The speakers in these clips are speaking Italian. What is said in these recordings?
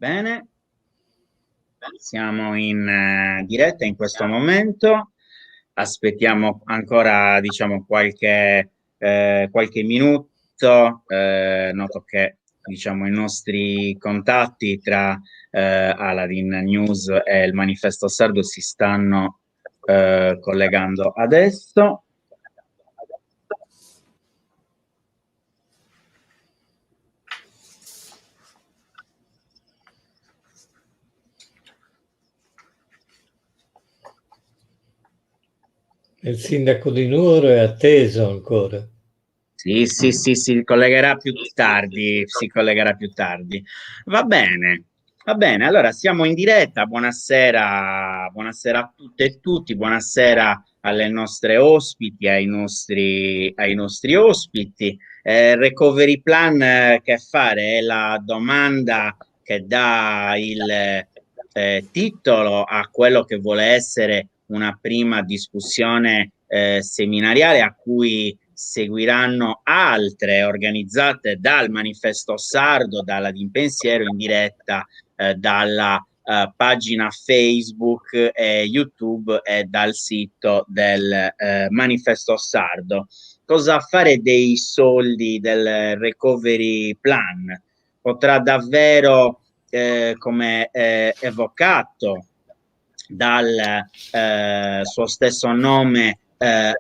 Bene, siamo in diretta in questo momento. Aspettiamo ancora, diciamo, qualche minuto. Noto che, diciamo, i nostri contatti tra Aladdin News e il Manifesto Sardo si stanno collegando adesso. Il sindaco di Nuoro è atteso ancora. Sì, sì, sì, si collegherà più tardi, si collegherà più tardi. Va bene, va bene. Allora siamo in diretta. Buonasera, buonasera a tutte e tutti, buonasera alle nostre ospiti, ai nostri ospiti. Recovery plan, che fare? È la domanda che dà il titolo a quello che vuole essere una prima discussione seminariale a cui seguiranno altre organizzate dal Manifesto Sardo, dalla D'Impensiero in diretta, dalla pagina Facebook e YouTube e dal sito del Manifesto Sardo. Cosa fare dei soldi del recovery plan? Potrà davvero, come evocato dal suo stesso nome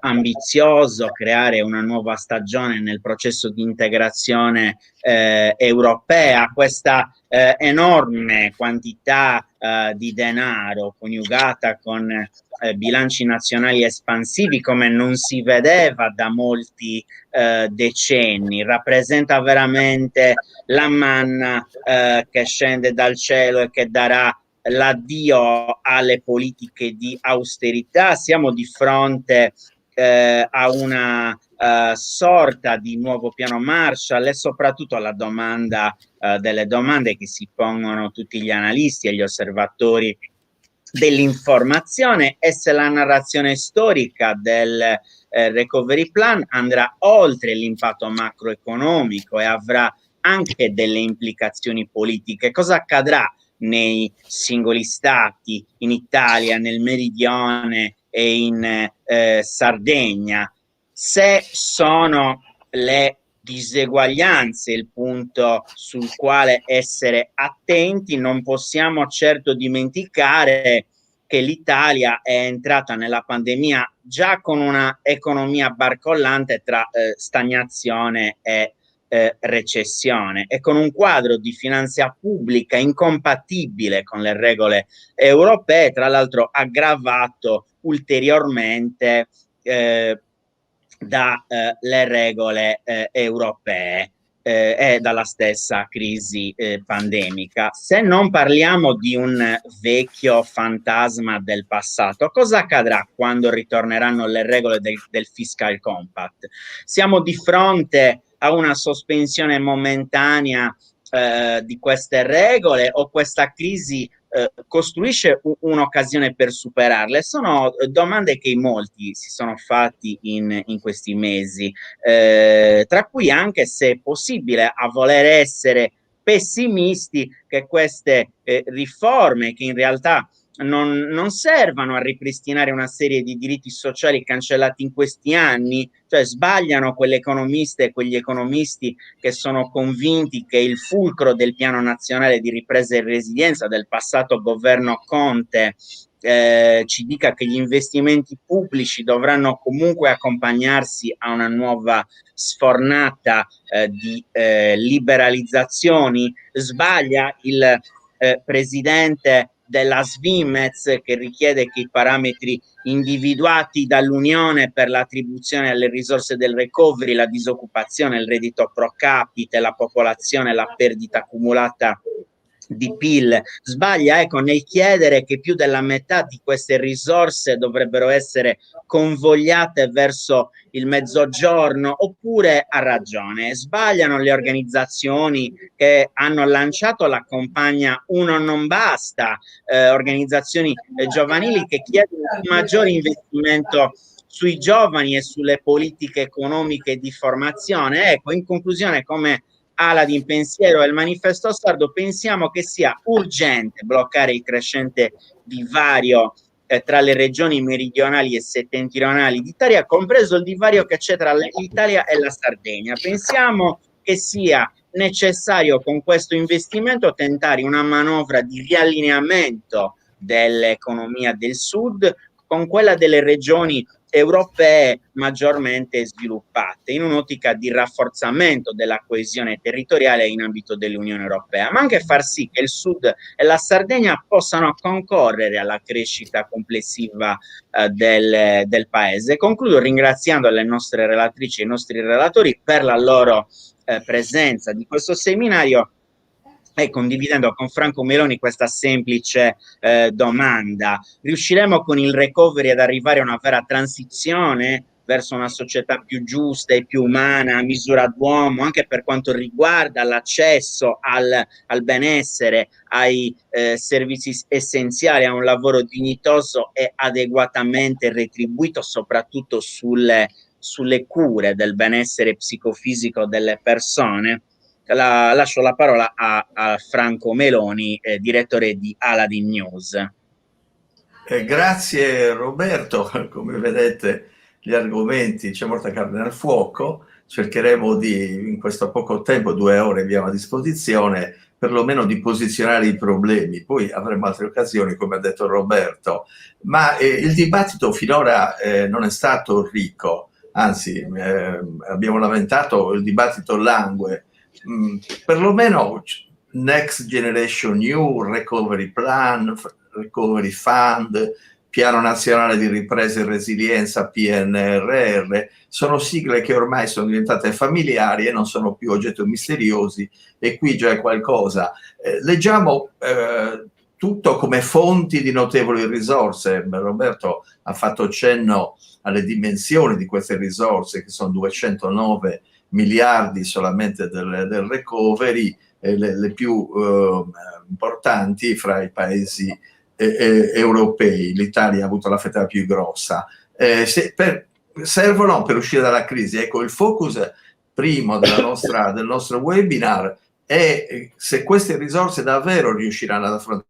ambizioso, creare una nuova stagione nel processo di integrazione europea, questa enorme quantità di denaro coniugata con bilanci nazionali espansivi come non si vedeva da molti decenni, rappresenta veramente la manna che scende dal cielo e che darà l'addio alle politiche di austerità. Siamo di fronte a una sorta di nuovo piano Marshall e soprattutto alla domanda delle domande che si pongono tutti gli analisti e gli osservatori dell'informazione e se la narrazione storica del recovery plan andrà oltre l'impatto macroeconomico e avrà anche delle implicazioni politiche. Cosa accadrà nei singoli stati, in Italia, nel meridione e in Sardegna? Se sono le diseguaglianze il punto sul quale essere attenti, non possiamo certo dimenticare che l'Italia è entrata nella pandemia già con una economia barcollante tra stagnazione e recessione e con un quadro di finanza pubblica incompatibile con le regole europee, tra l'altro aggravato ulteriormente dalle regole europee e dalla stessa crisi pandemica. Se non parliamo di un vecchio fantasma del passato, cosa accadrà quando ritorneranno le regole del fiscal compact? Siamo di fronte a una sospensione momentanea di queste regole o questa crisi costruisce un'occasione per superarle? Sono domande che in molti si sono fatti in questi mesi, tra cui anche se è possibile a voler essere pessimisti che queste riforme che in realtà non servano a ripristinare una serie di diritti sociali cancellati in questi anni, cioè sbagliano quelle economiste e quegli economisti che sono convinti che il fulcro del piano nazionale di ripresa e resilienza del passato governo Conte ci dica che gli investimenti pubblici dovranno comunque accompagnarsi a una nuova sfornata di liberalizzazioni. Sbaglia il presidente della Svimez che richiede che i parametri individuati dall'Unione per l'attribuzione alle risorse del recovery, la disoccupazione, il reddito pro capite, la popolazione, la perdita accumulata di PIL, sbaglia ecco nel chiedere che più della metà di queste risorse dovrebbero essere convogliate verso il mezzogiorno, oppure ha ragione, sbagliano le organizzazioni che hanno lanciato la campagna Uno non basta, organizzazioni giovanili che chiedono un maggiore investimento sui giovani e sulle politiche economiche di formazione. Ecco, in conclusione, come Aladin Pensiero e il Manifesto Sardo, pensiamo che sia urgente bloccare il crescente divario tra le regioni meridionali e settentrionali d'Italia, compreso il divario che c'è tra l'Italia e la Sardegna. Pensiamo che sia necessario con questo investimento tentare una manovra di riallineamento dell'economia del sud con quella delle regioni europee maggiormente sviluppate, in un'ottica di rafforzamento della coesione territoriale in ambito dell'Unione Europea, ma anche far sì che il Sud e la Sardegna possano concorrere alla crescita complessiva del Paese. Concludo ringraziando le nostre relatrici e i nostri relatori per la loro presenza di questo seminario e condividendo con Franco Meloni questa semplice domanda: riusciremo con il recovery ad arrivare a una vera transizione verso una società più giusta e più umana a misura d'uomo, anche per quanto riguarda l'accesso al benessere, ai servizi essenziali, a un lavoro dignitoso e adeguatamente retribuito, soprattutto sulle cure del benessere psicofisico delle persone? Lascio la parola a Franco Meloni, direttore di Aladin News. Grazie Roberto, come vedete gli argomenti, c'è molta carne al fuoco, cercheremo in questo poco tempo, 2 ore abbiamo a disposizione, perlomeno di posizionare i problemi, poi avremo altre occasioni come ha detto Roberto, ma il dibattito finora non è stato ricco, anzi abbiamo lamentato il dibattito langue, perlomeno Next Generation New, Recovery Plan, Recovery Fund, Piano Nazionale di Ripresa e Resilienza, PNRR, sono sigle che ormai sono diventate familiari e non sono più oggetti misteriosi, e qui già è qualcosa. Leggiamo tutto come fonti di notevoli risorse. Roberto ha fatto cenno alle dimensioni di queste risorse, che sono 209 miliardi solamente del recovery, le più importanti fra i paesi europei. L'Italia ha avuto la fetta più grossa. Servono per uscire dalla crisi. Ecco, il focus primo del nostro webinar è se queste risorse davvero riusciranno ad affrontare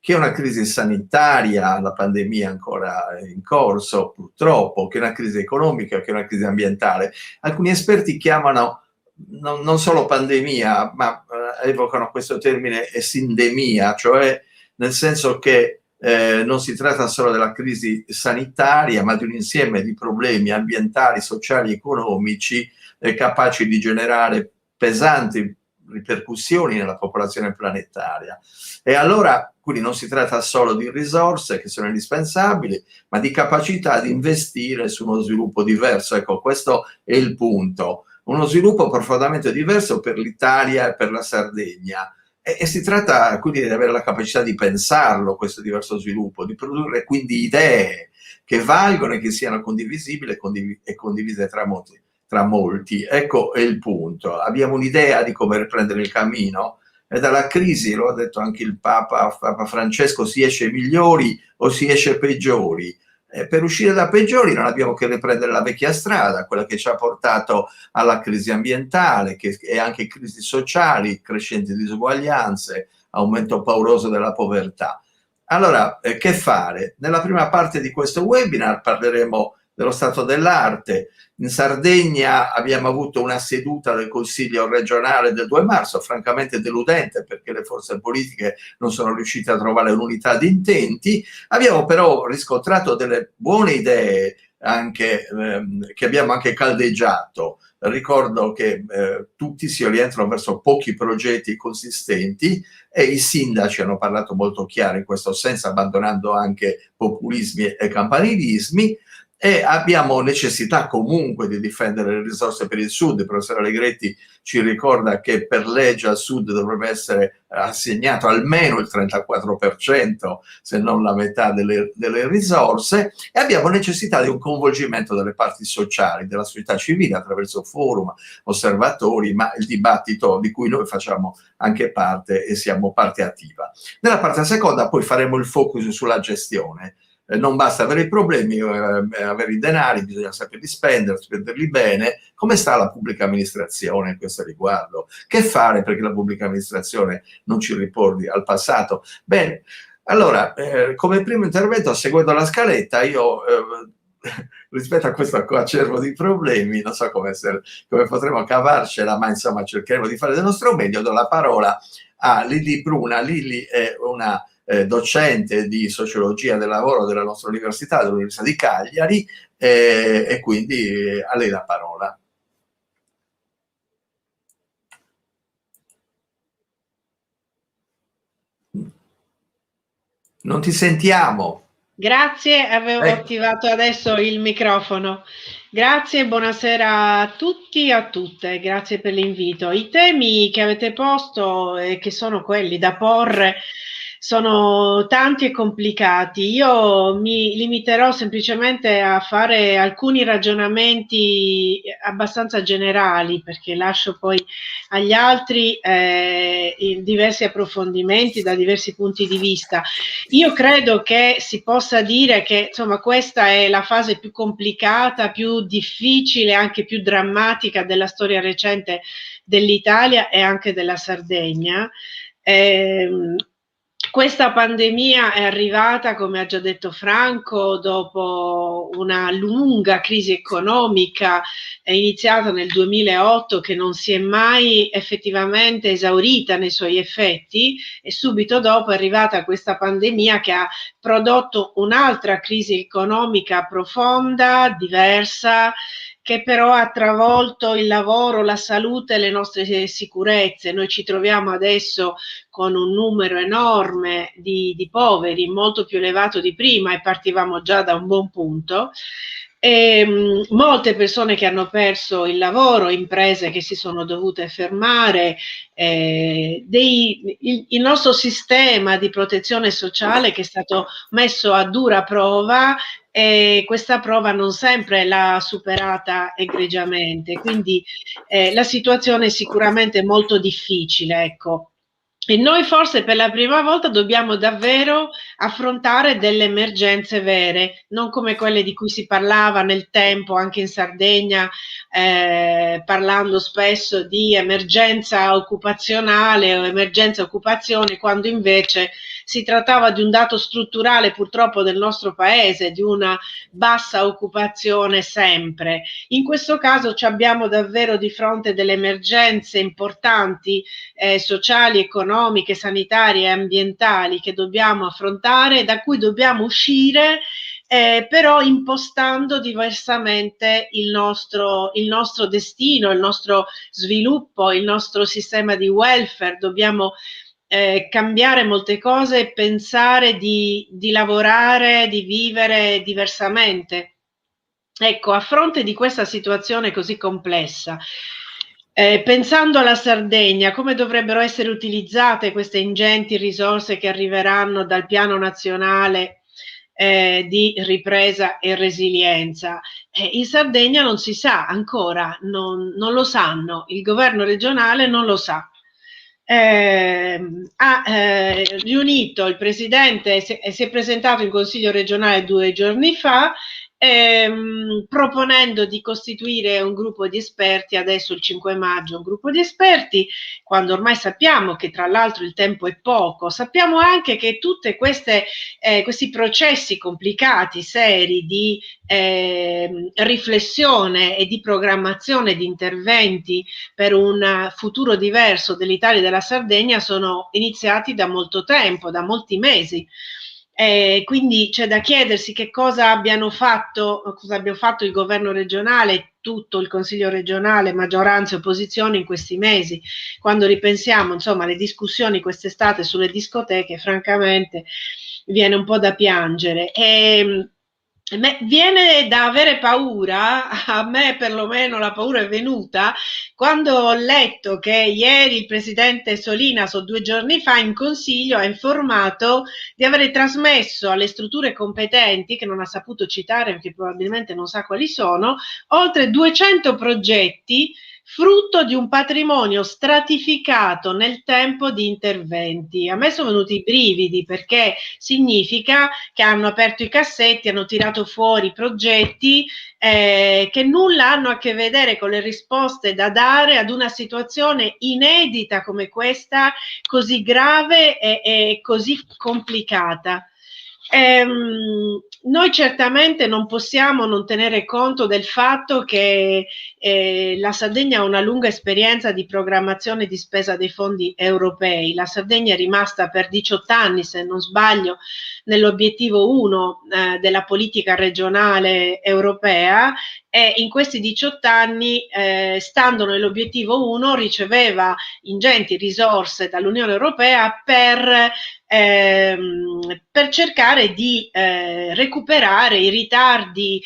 che è una crisi sanitaria, la pandemia ancora in corso purtroppo, che è una crisi economica, che è una crisi ambientale. Alcuni esperti chiamano non solo pandemia, ma evocano questo termine sindemia, cioè nel senso che non si tratta solo della crisi sanitaria, ma di un insieme di problemi ambientali, sociali, economici capaci di generare pesanti ripercussioni nella popolazione planetaria. E allora, quindi non si tratta solo di risorse che sono indispensabili, ma di capacità di investire su uno sviluppo diverso. Ecco, questo è il punto. Uno sviluppo profondamente diverso per l'Italia e per la Sardegna. E si tratta quindi di avere la capacità di pensarlo, questo diverso sviluppo, di produrre quindi idee che valgono e che siano condivisibili e condivise tra molti. Ecco è il punto. Abbiamo un'idea di come riprendere il cammino e dalla crisi, lo ha detto anche il Papa Francesco, si esce migliori o si esce peggiori. Per uscire da peggiori non abbiamo che riprendere la vecchia strada, quella che ci ha portato alla crisi ambientale, che è anche crisi sociali, crescenti disuguaglianze, aumento pauroso della povertà. Allora, che fare? Nella prima parte di questo webinar parleremo dello stato dell'arte. In Sardegna abbiamo avuto una seduta del Consiglio regionale del 2 marzo, francamente deludente perché le forze politiche non sono riuscite a trovare un'unità di intenti. Abbiamo però riscontrato delle buone idee anche, che abbiamo anche caldeggiato. Ricordo che tutti si orientano verso pochi progetti consistenti e i sindaci hanno parlato molto chiaro in questo senso, abbandonando anche populismi e campanilismi. E abbiamo necessità comunque di difendere le risorse per il Sud. Il professor Allegretti ci ricorda che per legge al Sud dovrebbe essere assegnato almeno il 34%, se non la metà delle risorse, e abbiamo necessità di un coinvolgimento delle parti sociali, della società civile attraverso forum, osservatori, ma il dibattito di cui noi facciamo anche parte e siamo parte attiva. Nella parte seconda poi faremo il focus sulla gestione. non basta avere i problemi, avere i denari, bisogna saperli spendere, spenderli bene. Come sta la pubblica amministrazione in questo riguardo? Che fare perché la pubblica amministrazione non ci riporti al passato? Bene, allora, come primo intervento, seguendo la scaletta, io rispetto a questo coacervo di problemi, non so come potremo cavarcela, ma insomma cercheremo di fare del nostro meglio. Do la parola a Lilli Bruna. Lilli è una docente di sociologia del lavoro della nostra università, dell'Università di Cagliari, e quindi a lei la parola. Non ti sentiamo. Grazie, avevo attivato adesso il microfono. Grazie, buonasera a tutti e a tutte, grazie per l'invito. I temi che avete posto e che sono quelli da porre sono tanti e complicati. Io mi limiterò semplicemente a fare alcuni ragionamenti abbastanza generali, perché lascio poi agli altri diversi approfondimenti da diversi punti di vista. Io credo che si possa dire che insomma questa è la fase più complicata, più difficile, anche più drammatica della storia recente dell'Italia e anche della Sardegna. Questa pandemia è arrivata, come ha già detto Franco, dopo una lunga crisi economica iniziata nel 2008 che non si è mai effettivamente esaurita nei suoi effetti, e subito dopo è arrivata questa pandemia che ha prodotto un'altra crisi economica profonda, diversa, che però ha travolto il lavoro, la salute e le nostre sicurezze. Noi ci troviamo adesso con un numero enorme di poveri, molto più elevato di prima, e partivamo già da un buon punto. Molte persone che hanno perso il lavoro, imprese che si sono dovute fermare, il nostro sistema di protezione sociale che è stato messo a dura prova, e questa prova non sempre l'ha superata egregiamente, quindi la situazione è sicuramente molto difficile, ecco. E noi forse per la prima volta dobbiamo davvero affrontare delle emergenze vere, non come quelle di cui si parlava nel tempo anche in Sardegna, parlando spesso di emergenza occupazionale o emergenza occupazione, quando invece si trattava di un dato strutturale purtroppo del nostro paese, di una bassa occupazione sempre. In questo caso ci abbiamo davvero di fronte delle emergenze importanti, sociali, economiche, sanitarie e ambientali che dobbiamo affrontare, da cui dobbiamo uscire, però impostando diversamente il nostro destino, il nostro sviluppo, il nostro sistema di welfare. Dobbiamo cambiare molte cose e pensare di lavorare, di vivere diversamente. Ecco, a fronte di questa situazione così complessa, pensando alla Sardegna, come dovrebbero essere utilizzate queste ingenti risorse che arriveranno dal Piano Nazionale di Ripresa e Resilienza? In Sardegna non si sa ancora, non lo sanno, il governo regionale non lo sa. Ha riunito il presidente, si è presentato in Consiglio regionale 2 giorni fa, proponendo di costituire un gruppo di esperti, adesso il 5 maggio, un gruppo di esperti, quando ormai sappiamo che tra l'altro il tempo è poco. Sappiamo anche che tutte questi processi complicati, seri, di riflessione e di programmazione di interventi per un futuro diverso dell'Italia e della Sardegna sono iniziati da molto tempo, da molti mesi. Quindi c'è da chiedersi che cosa abbiano fatto il governo regionale, tutto il Consiglio regionale, maggioranza e opposizione in questi mesi. Quando ripensiamo, insomma, alle discussioni quest'estate sulle discoteche, francamente viene un po' da piangere. Viene da avere paura, a me perlomeno la paura è venuta, quando ho letto che ieri il presidente Solinas, o 2 giorni fa, in Consiglio ha informato di avere trasmesso alle strutture competenti, che non ha saputo citare perché probabilmente non sa quali sono, oltre 200 progetti frutto di un patrimonio stratificato nel tempo di interventi. A me sono venuti i brividi, perché significa che hanno aperto i cassetti, hanno tirato fuori progetti che nulla hanno a che vedere con le risposte da dare ad una situazione inedita come questa, così grave e così complicata. Noi certamente non possiamo non tenere conto del fatto che la Sardegna ha una lunga esperienza di programmazione di spesa dei fondi europei. La Sardegna è rimasta per 18 anni, se non sbaglio, nell'obiettivo 1 della politica regionale europea, e in questi 18 anni, stando nell'obiettivo 1, riceveva ingenti risorse dall'Unione Europea per cercare di recuperare i ritardi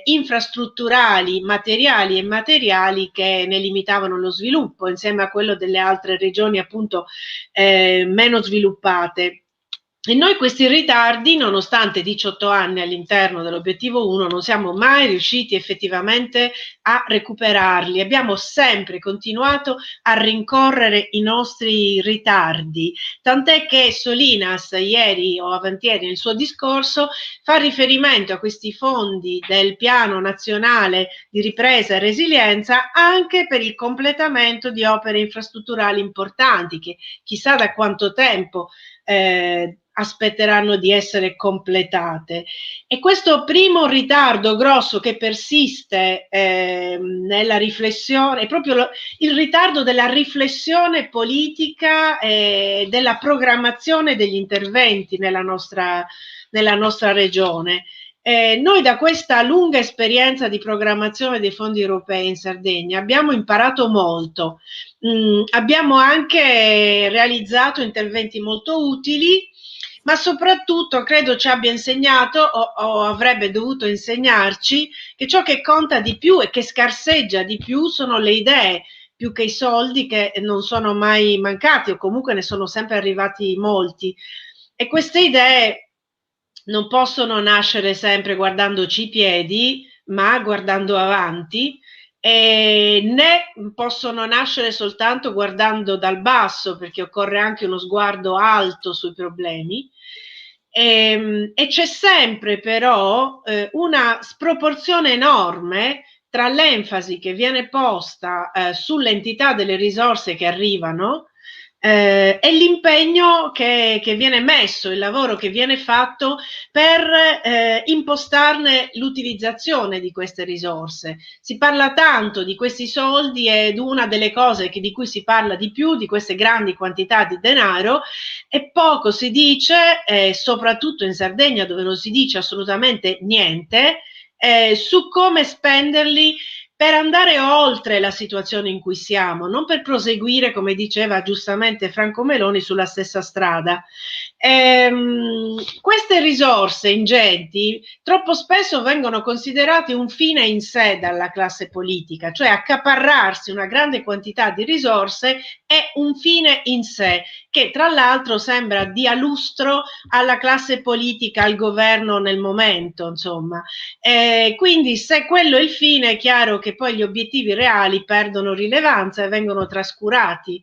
infrastrutturali, materiali e immateriali che ne limitavano lo sviluppo, insieme a quello delle altre regioni appunto meno sviluppate. E noi questi ritardi, nonostante 18 anni all'interno dell'obiettivo 1, non siamo mai riusciti effettivamente a recuperarli. Abbiamo sempre continuato a rincorrere i nostri ritardi, tant'è che Solinas ieri o avantieri nel suo discorso fa riferimento a questi fondi del Piano Nazionale di Ripresa e Resilienza anche per il completamento di opere infrastrutturali importanti che chissà da quanto tempo aspetteranno di essere completate. E questo primo ritardo grosso che persiste nella riflessione è proprio il ritardo della riflessione politica e della programmazione degli interventi nella nostra regione. Noi da questa lunga esperienza di programmazione dei fondi europei in Sardegna abbiamo imparato molto, abbiamo anche realizzato interventi molto utili, ma soprattutto credo ci abbia insegnato o avrebbe dovuto insegnarci che ciò che conta di più e che scarseggia di più sono le idee, più che i soldi, che non sono mai mancati o comunque ne sono sempre arrivati molti. E queste idee non possono nascere sempre guardandoci i piedi, ma guardando avanti, né possono nascere soltanto guardando dal basso, perché occorre anche uno sguardo alto sui problemi. E c'è sempre però una sproporzione enorme tra l'enfasi che viene posta sull'entità delle risorse che arrivano e l'impegno che viene messo, il lavoro che viene fatto per impostarne l'utilizzazione di queste risorse. Si parla tanto di questi soldi ed una delle cose di cui si parla di più, di queste grandi quantità di denaro, e poco si dice, soprattutto in Sardegna dove non si dice assolutamente niente, su come spenderli per andare oltre la situazione in cui siamo, non per proseguire, come diceva giustamente Franco Meloni, sulla stessa strada. Queste risorse ingenti troppo spesso vengono considerate un fine in sé dalla classe politica, cioè accaparrarsi una grande quantità di risorse è un fine in sé, che tra l'altro sembra dia lustro alla classe politica, al governo nel momento, insomma. Quindi se quello è il fine, è chiaro che poi gli obiettivi reali perdono rilevanza e vengono trascurati.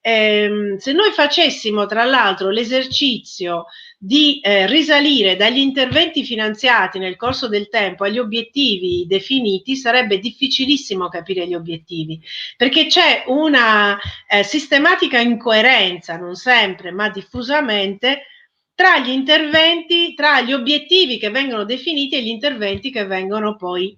Se noi facessimo tra l'altro l'esercizio di risalire dagli interventi finanziati nel corso del tempo agli obiettivi definiti, sarebbe difficilissimo capire gli obiettivi, perché c'è una sistematica incoerenza, non sempre ma diffusamente, tra gli interventi, tra gli obiettivi che vengono definiti e gli interventi che vengono poi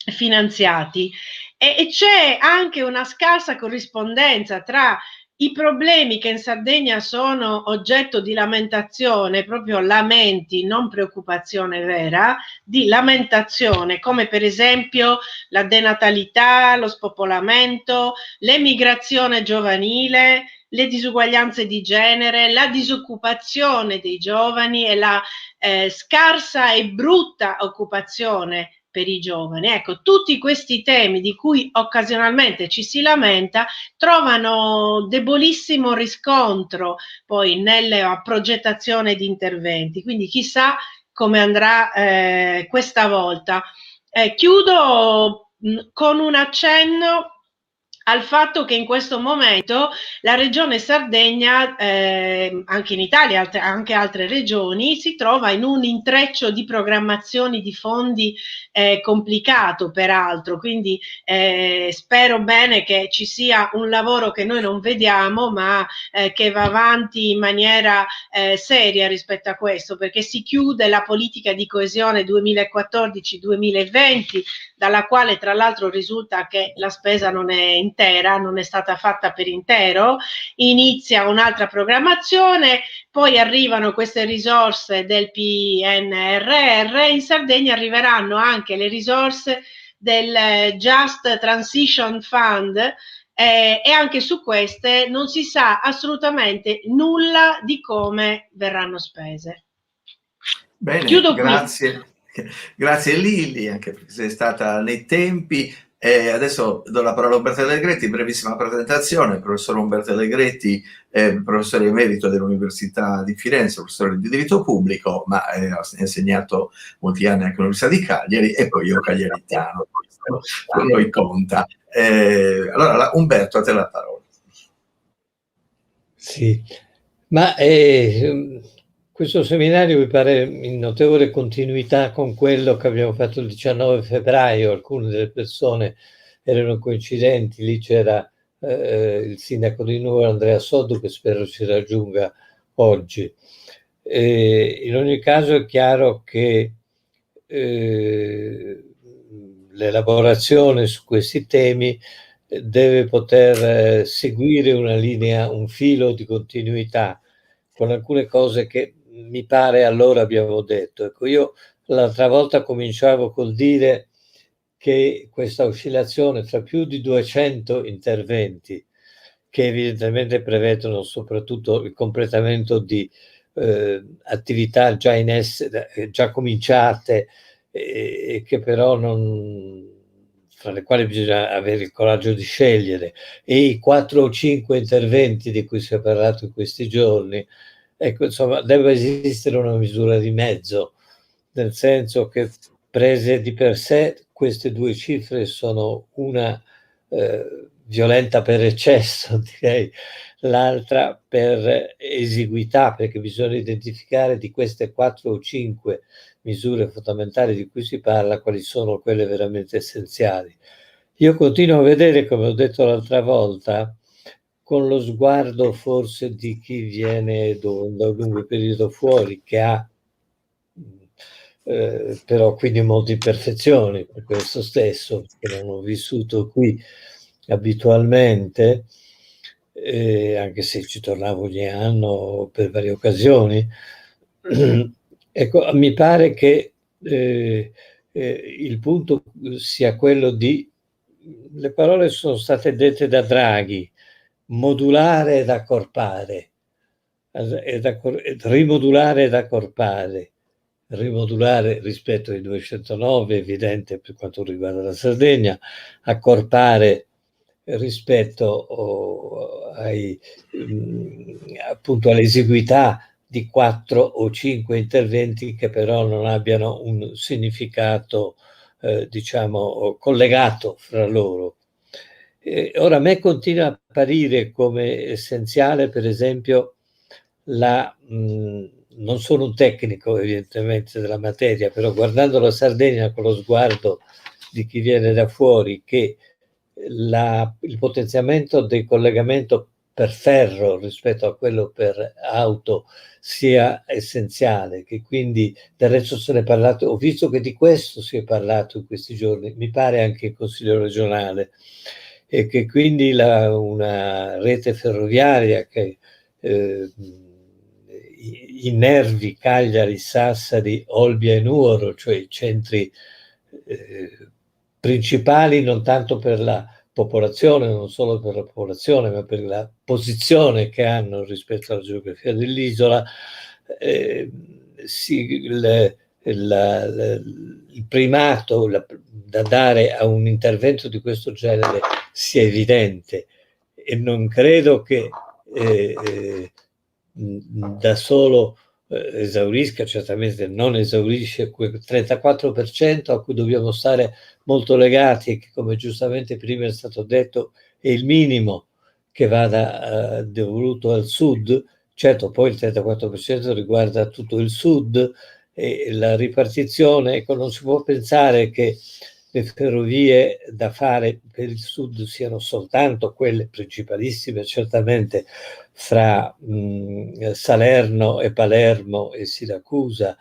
finanziati. E c'è anche una scarsa corrispondenza tra i problemi che in Sardegna sono oggetto di lamentazione, proprio lamenti, non preoccupazione vera, di lamentazione, come per esempio la denatalità, lo spopolamento, l'emigrazione giovanile, le disuguaglianze di genere, la disoccupazione dei giovani e la scarsa e brutta occupazione per i giovani. Ecco, tutti questi temi di cui occasionalmente ci si lamenta trovano debolissimo riscontro poi nella progettazione di interventi, quindi chissà come andrà questa volta. Chiudo con un accenno al fatto che in questo momento la regione Sardegna, anche in Italia, anche altre regioni, si trova in un intreccio di programmazioni di fondi complicato peraltro, quindi spero bene che ci sia un lavoro che noi non vediamo, ma che va avanti in maniera seria rispetto a questo, perché si chiude la politica di coesione 2014-2020, dalla quale tra l'altro risulta che la spesa non è intera, non è stata fatta per intero, inizia un'altra programmazione, poi arrivano queste risorse del PNRR, in Sardegna arriveranno anche le risorse del Just Transition Fund, e anche su queste non si sa assolutamente nulla di come verranno spese. Bene, Chiudo grazie. Grazie Lilli, anche perché sei stata nei tempi. Adesso do la parola a Umberto Allegretti, brevissima presentazione. Il professor Umberto Allegretti è professore emerito dell'Università di Firenze, professore di diritto pubblico, ma ha insegnato molti anni anche all'Università di Cagliari, e poi io cagliaritano, con noi conta. Allora, Umberto, a te la parola. Sì, ma questo seminario mi pare in notevole continuità con quello che abbiamo fatto il 19 febbraio. Alcune delle persone erano coincidenti, lì c'era il sindaco di Nuoro, Andrea Soddu, che spero ci raggiunga oggi. In ogni caso è chiaro che l'elaborazione su questi temi deve poter seguire una linea, un filo di continuità con alcune cose che mi pare allora abbiamo detto. Ecco, io l'altra volta cominciavo col dire che questa oscillazione tra più di 200 interventi, che evidentemente prevedono soprattutto il completamento di attività già in essere, già cominciate, e che però fra le quali bisogna avere il coraggio di scegliere, e i 4 o 5 interventi di cui si è parlato in questi giorni, ecco, insomma, deve esistere una misura di mezzo, nel senso che prese di per sé queste due cifre sono una violenta per eccesso, direi, l'altra per esiguità, perché bisogna identificare di queste 4 o 5 misure fondamentali di cui si parla quali sono quelle veramente essenziali. Io continuo a vedere, come ho detto l'altra volta, con lo sguardo forse di chi viene da un lungo periodo fuori, che ha però quindi molte imperfezioni per questo stesso, che non ho vissuto qui abitualmente, anche se ci tornavo ogni anno per varie occasioni. Ecco, mi pare che il punto sia quello di, le parole sono state dette da Draghi, modulare ed accorpare, rimodulare ed accorpare. Rimodulare rispetto ai 209, evidente per quanto riguarda la Sardegna, accorpare rispetto appunto all'esiguità di 4 o 5 interventi che però non abbiano un significato diciamo collegato fra loro. Ora a me continua a apparire come essenziale, per esempio, non sono un tecnico evidentemente della materia, però guardando la Sardegna con lo sguardo di chi viene da fuori, che il potenziamento del collegamento per ferro rispetto a quello per auto sia essenziale, che quindi del resto se ne è parlato, ho visto che di questo si è parlato in questi giorni, mi pare anche il Consiglio regionale, e che quindi una rete ferroviaria che innervi Cagliari, Sassari, Olbia e Nuoro, cioè i centri principali non tanto per la popolazione, non solo per la popolazione, ma per la posizione che hanno rispetto alla geografia dell'isola, il primato da dare a un intervento di questo genere sia evidente, e non credo che da solo esaurisca, certamente non esaurisce quel 34% a cui dobbiamo stare molto legati, che come giustamente prima è stato detto è il minimo che vada devoluto al sud. Certo, poi il 34% riguarda tutto il sud e la ripartizione, ecco, non si può pensare che le ferrovie da fare per il sud siano soltanto quelle principalissime, certamente fra Salerno e Palermo e Siracusa,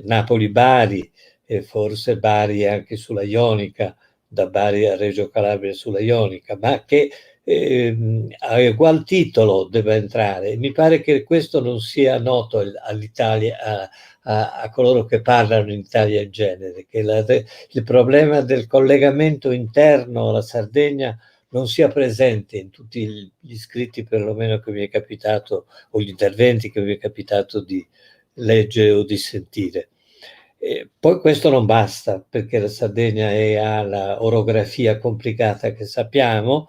Napoli-Bari e forse Bari anche sulla Ionica, da Bari a Reggio Calabria sulla Ionica, ma che a ugual titolo deve entrare. Mi pare che questo non sia noto all'Italia, a coloro che parlano in Italia in genere, che il problema del collegamento interno alla Sardegna non sia presente in tutti gli scritti, perlomeno che mi è capitato, o gli interventi che mi è capitato di leggere o di sentire. Poi questo non basta, perché la Sardegna ha la orografia complicata che sappiamo,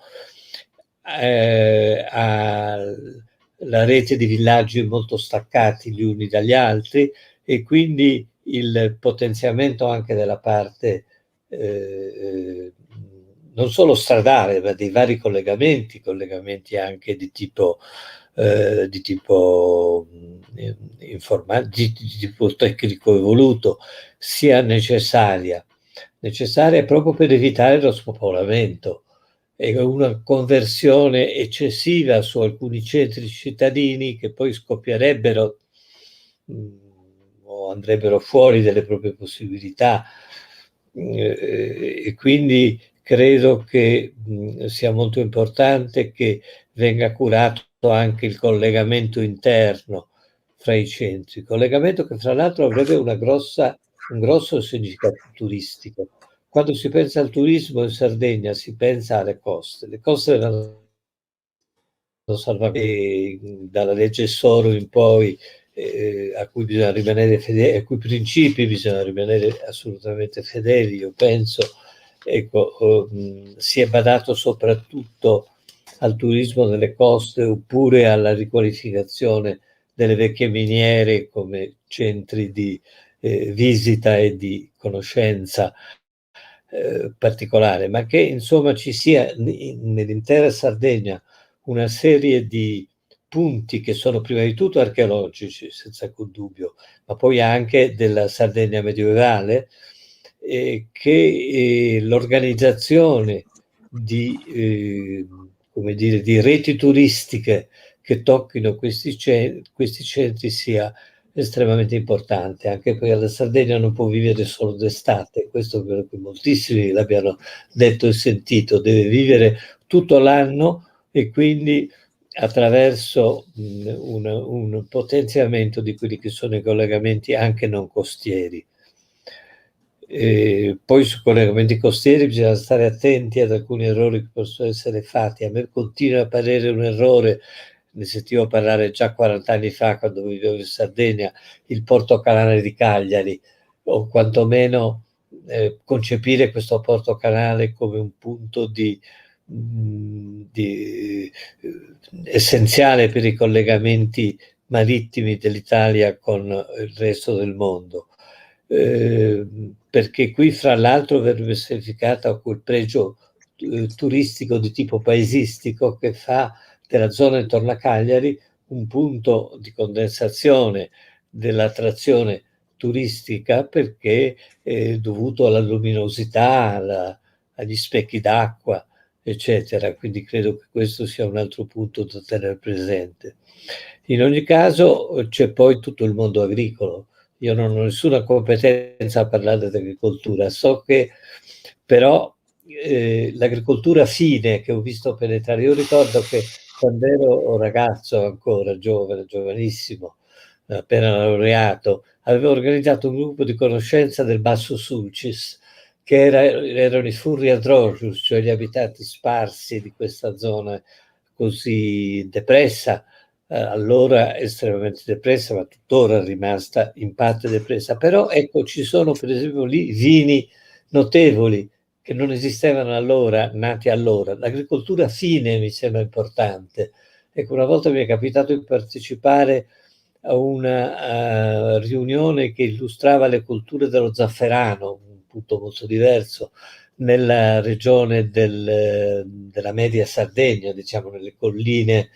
ha la rete di villaggi molto staccati gli uni dagli altri, e quindi il potenziamento anche della parte non solo stradale, ma dei vari collegamenti anche di tipo tecnico evoluto, sia necessaria proprio per evitare lo spopolamento e una conversione eccessiva su alcuni centri cittadini che poi scoppierebbero o andrebbero fuori delle proprie possibilità, e quindi credo che sia molto importante che venga curato anche il collegamento interno fra i centri, collegamento che fra l'altro avrebbe un grosso significato turistico. Quando si pensa al turismo in Sardegna si pensa alle coste. Le coste erano salvate dalla legge Soro in poi, a cui bisogna rimanere fedeli, a cui principi bisogna rimanere assolutamente fedeli, io penso. Ecco, si è badato soprattutto al turismo delle coste oppure alla riqualificazione delle vecchie miniere come centri di visita e di conoscenza particolare, ma che insomma ci sia nell'intera Sardegna una serie di punti che sono prima di tutto archeologici, senza alcun dubbio, ma poi anche della Sardegna medievale, che l'organizzazione di reti turistiche che tocchino questi centri sia estremamente importante, anche perché la Sardegna non può vivere solo d'estate, questo credo che moltissimi l'abbiano detto e sentito, deve vivere tutto l'anno, e quindi attraverso un potenziamento di quelli che sono i collegamenti anche non costieri. Poi sui collegamenti costieri bisogna stare attenti ad alcuni errori che possono essere fatti. A me continua a parere un errore, ne sentivo parlare già 40 anni fa quando vivevo in Sardegna, il porto canale di Cagliari, o quantomeno concepire questo porto canale come un punto essenziale per i collegamenti marittimi dell'Italia con il resto del mondo. Perché qui fra l'altro verrebbe verificata quel pregio turistico di tipo paesistico che fa della zona intorno a Cagliari un punto di condensazione dell'attrazione turistica, perché è dovuto alla luminosità, agli specchi d'acqua, eccetera. Quindi credo che questo sia un altro punto da tenere presente. In ogni caso c'è poi tutto il mondo agricolo. Io non ho nessuna competenza a parlare di agricoltura, so che però l'agricoltura fine che ho visto penetrare, io ricordo che quando ero ragazzo ancora, giovanissimo, appena laureato, avevo organizzato un gruppo di conoscenza del Basso Sulcis, che erano i Furriadrojus, cioè gli abitanti sparsi di questa zona così depressa, allora estremamente depressa, ma tuttora rimasta in parte depressa. Però ecco, ci sono per esempio lì vini notevoli che non esistevano allora, nati allora. L'agricoltura fine mi sembra importante. Ecco, una volta mi è capitato di partecipare a una riunione che illustrava le culture dello zafferano, un punto molto diverso, nella regione della media Sardegna, diciamo nelle colline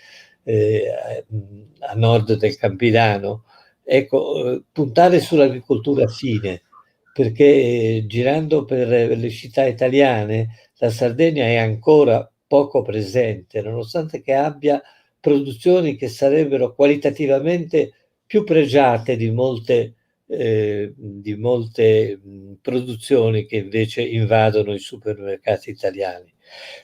a nord del Campidano. Ecco, puntare sull'agricoltura fine, perché girando per le città italiane la Sardegna è ancora poco presente, nonostante che abbia produzioni che sarebbero qualitativamente più pregiate di molte produzioni che invece invadono i supermercati italiani.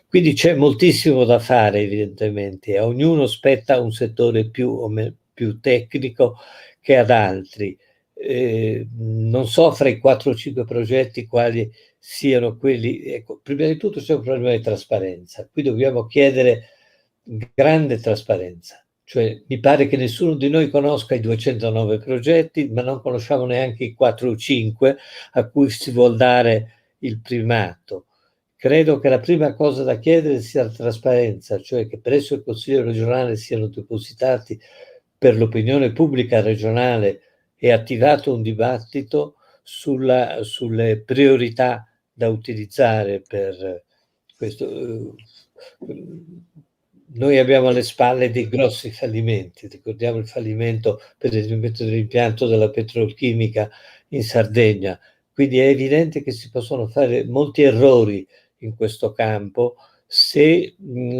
Quindi c'è moltissimo da fare, evidentemente, a ognuno spetta un settore più tecnico che ad altri. Non so fra i 4 o 5 progetti quali siano quelli. Ecco, prima di tutto c'è un problema di trasparenza. Qui dobbiamo chiedere grande trasparenza. Cioè, mi pare che nessuno di noi conosca i 209 progetti, ma non conosciamo neanche i 4 o 5 a cui si vuol dare il primato. Credo che la prima cosa da chiedere sia la trasparenza, cioè che presso il Consiglio regionale siano depositati per l'opinione pubblica regionale e attivato un dibattito sulle priorità da utilizzare per questo. Noi abbiamo alle spalle dei grossi fallimenti, ricordiamo il fallimento per esempio dell'impianto della petrolchimica in Sardegna, quindi è evidente che si possono fare molti errori in questo campo se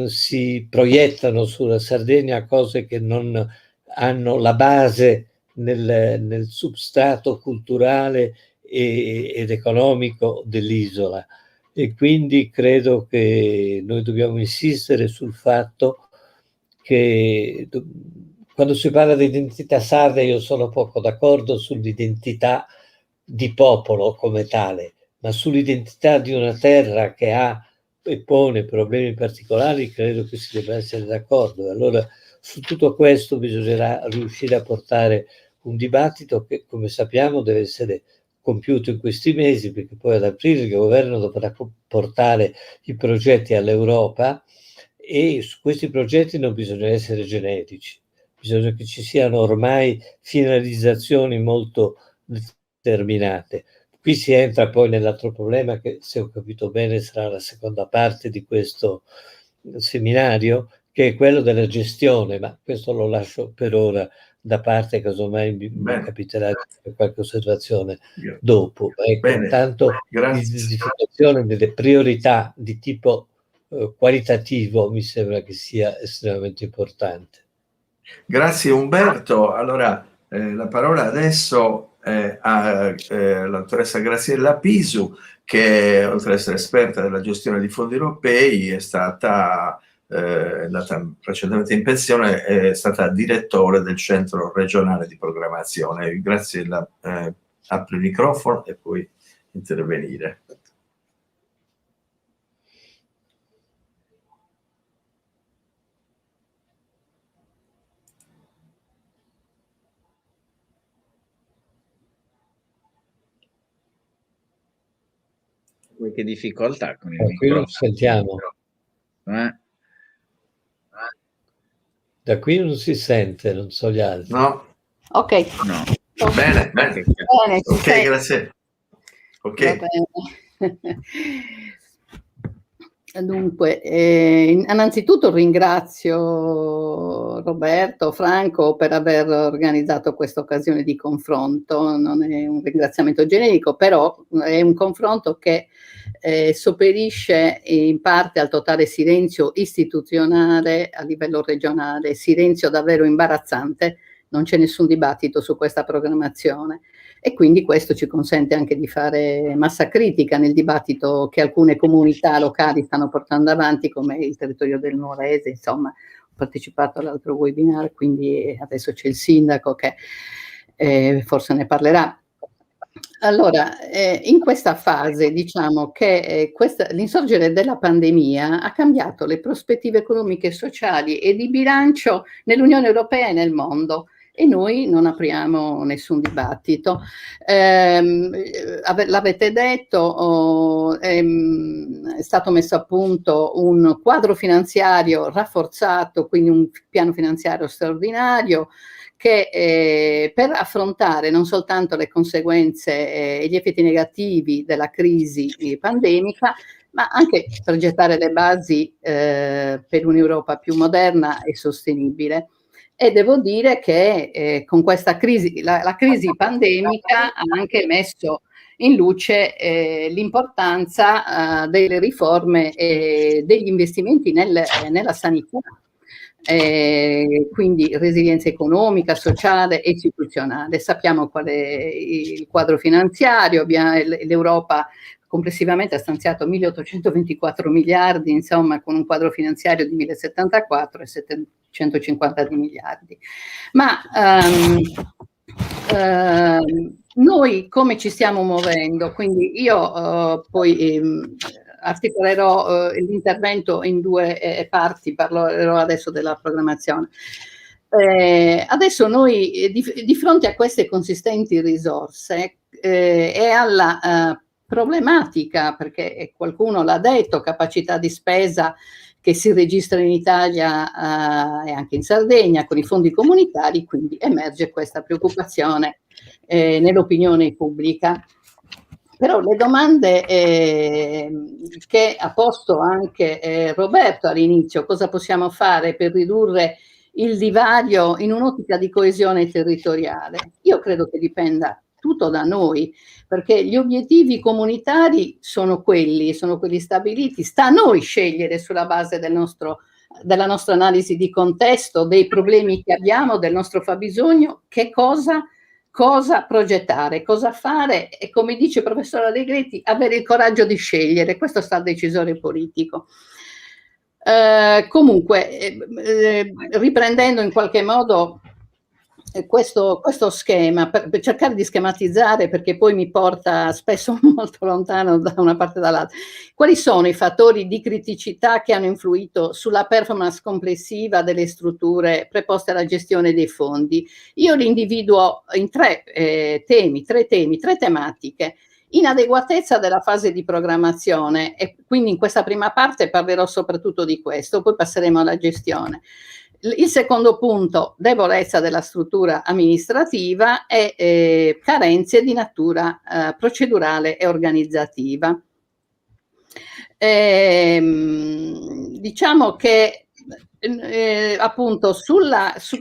si proiettano sulla Sardegna cose che non hanno la base nel substrato culturale ed economico dell'isola. E quindi credo che noi dobbiamo insistere sul fatto che quando si parla di identità sarda io sono poco d'accordo sull'identità di popolo come tale, ma sull'identità di una terra che ha e pone problemi particolari credo che si debba essere d'accordo. E allora su tutto questo bisognerà riuscire a portare un dibattito che, come sappiamo, deve essere compiuto in questi mesi, perché poi ad aprile il governo dovrà portare i progetti all'Europa e su questi progetti non bisogna essere generici, bisogna che ci siano ormai finalizzazioni molto determinate. Qui si entra poi nell'altro problema che, se ho capito bene, sarà la seconda parte di questo seminario, che è quello della gestione, ma questo lo lascio per ora da parte, casomai mi capiterà qualche osservazione dopo. Ecco, intanto l'identificazione delle priorità di tipo qualitativo mi sembra che sia estremamente importante. Grazie Umberto. Allora la parola adesso alla dottoressa Graziella Pisu, che oltre ad essere esperta della gestione di fondi europei è stata andata recentemente in pensione, è stata direttore del Centro Regionale di Programmazione. Graziella, apri il microfono e puoi intervenire. Qualche difficoltà con il microfono? Qui non sentiamo. Da qui non si sente, non so gli altri. No. Ok. No. Bene, bene. Ok, grazie. Ok. Va bene. Dunque, innanzitutto ringrazio Roberto, Franco per aver organizzato questa occasione di confronto. Non è un ringraziamento generico, però è un confronto che sopperisce in parte al totale silenzio istituzionale a livello regionale, silenzio davvero imbarazzante, non c'è nessun dibattito su questa programmazione. E quindi questo ci consente anche di fare massa critica nel dibattito che alcune comunità locali stanno portando avanti, come il territorio del Nuorese. Insomma, ho partecipato all'altro webinar, quindi adesso c'è il sindaco che forse ne parlerà. Allora, in questa fase diciamo che l'insorgere della pandemia ha cambiato le prospettive economiche e sociali e di bilancio nell'Unione Europea e nel mondo. E noi non apriamo nessun dibattito. L'avete detto, è stato messo a punto un quadro finanziario rafforzato, quindi un piano finanziario straordinario che per affrontare non soltanto le conseguenze e gli effetti negativi della crisi pandemica, ma anche per gettare le basi per un'Europa più moderna e sostenibile. E devo dire che con questa crisi, la crisi pandemica ha anche messo in luce l'importanza delle riforme e degli investimenti nella sanità. Quindi resilienza economica, sociale e istituzionale. Sappiamo qual è il quadro finanziario, l'Europa complessivamente ha stanziato 1.824 miliardi, insomma, con un quadro finanziario di 1.074 e 750 di miliardi. Ma noi come ci stiamo muovendo? Quindi io poi articolerò l'intervento in due parti, parlerò adesso della programmazione. Adesso noi di fronte a queste consistenti risorse e alla problematica, perché qualcuno l'ha detto, capacità di spesa che si registra in Italia e anche in Sardegna con i fondi comunitari, quindi emerge questa preoccupazione nell'opinione pubblica. Però le domande che ha posto anche Roberto all'inizio, cosa possiamo fare per ridurre il divario in un'ottica di coesione territoriale? Io credo che dipenda tutto da noi, perché gli obiettivi comunitari sono quelli stabiliti, sta a noi scegliere sulla base della nostra analisi di contesto, dei problemi che abbiamo, del nostro fabbisogno, che cosa progettare, cosa fare e, come dice il professor Allegretti, avere il coraggio di scegliere. Questo sta al decisore politico. Comunque, riprendendo in qualche modo questo schema, per cercare di schematizzare, perché poi mi porta spesso molto lontano da una parte e dall'altra, quali sono i fattori di criticità che hanno influito sulla performance complessiva delle strutture preposte alla gestione dei fondi? Io li individuo in tre tematiche. Inadeguatezza della fase di programmazione, e quindi in questa prima parte parlerò soprattutto di questo, poi passeremo alla gestione. Il secondo punto, debolezza della struttura amministrativa e carenze di natura procedurale e organizzativa. Diciamo che appunto su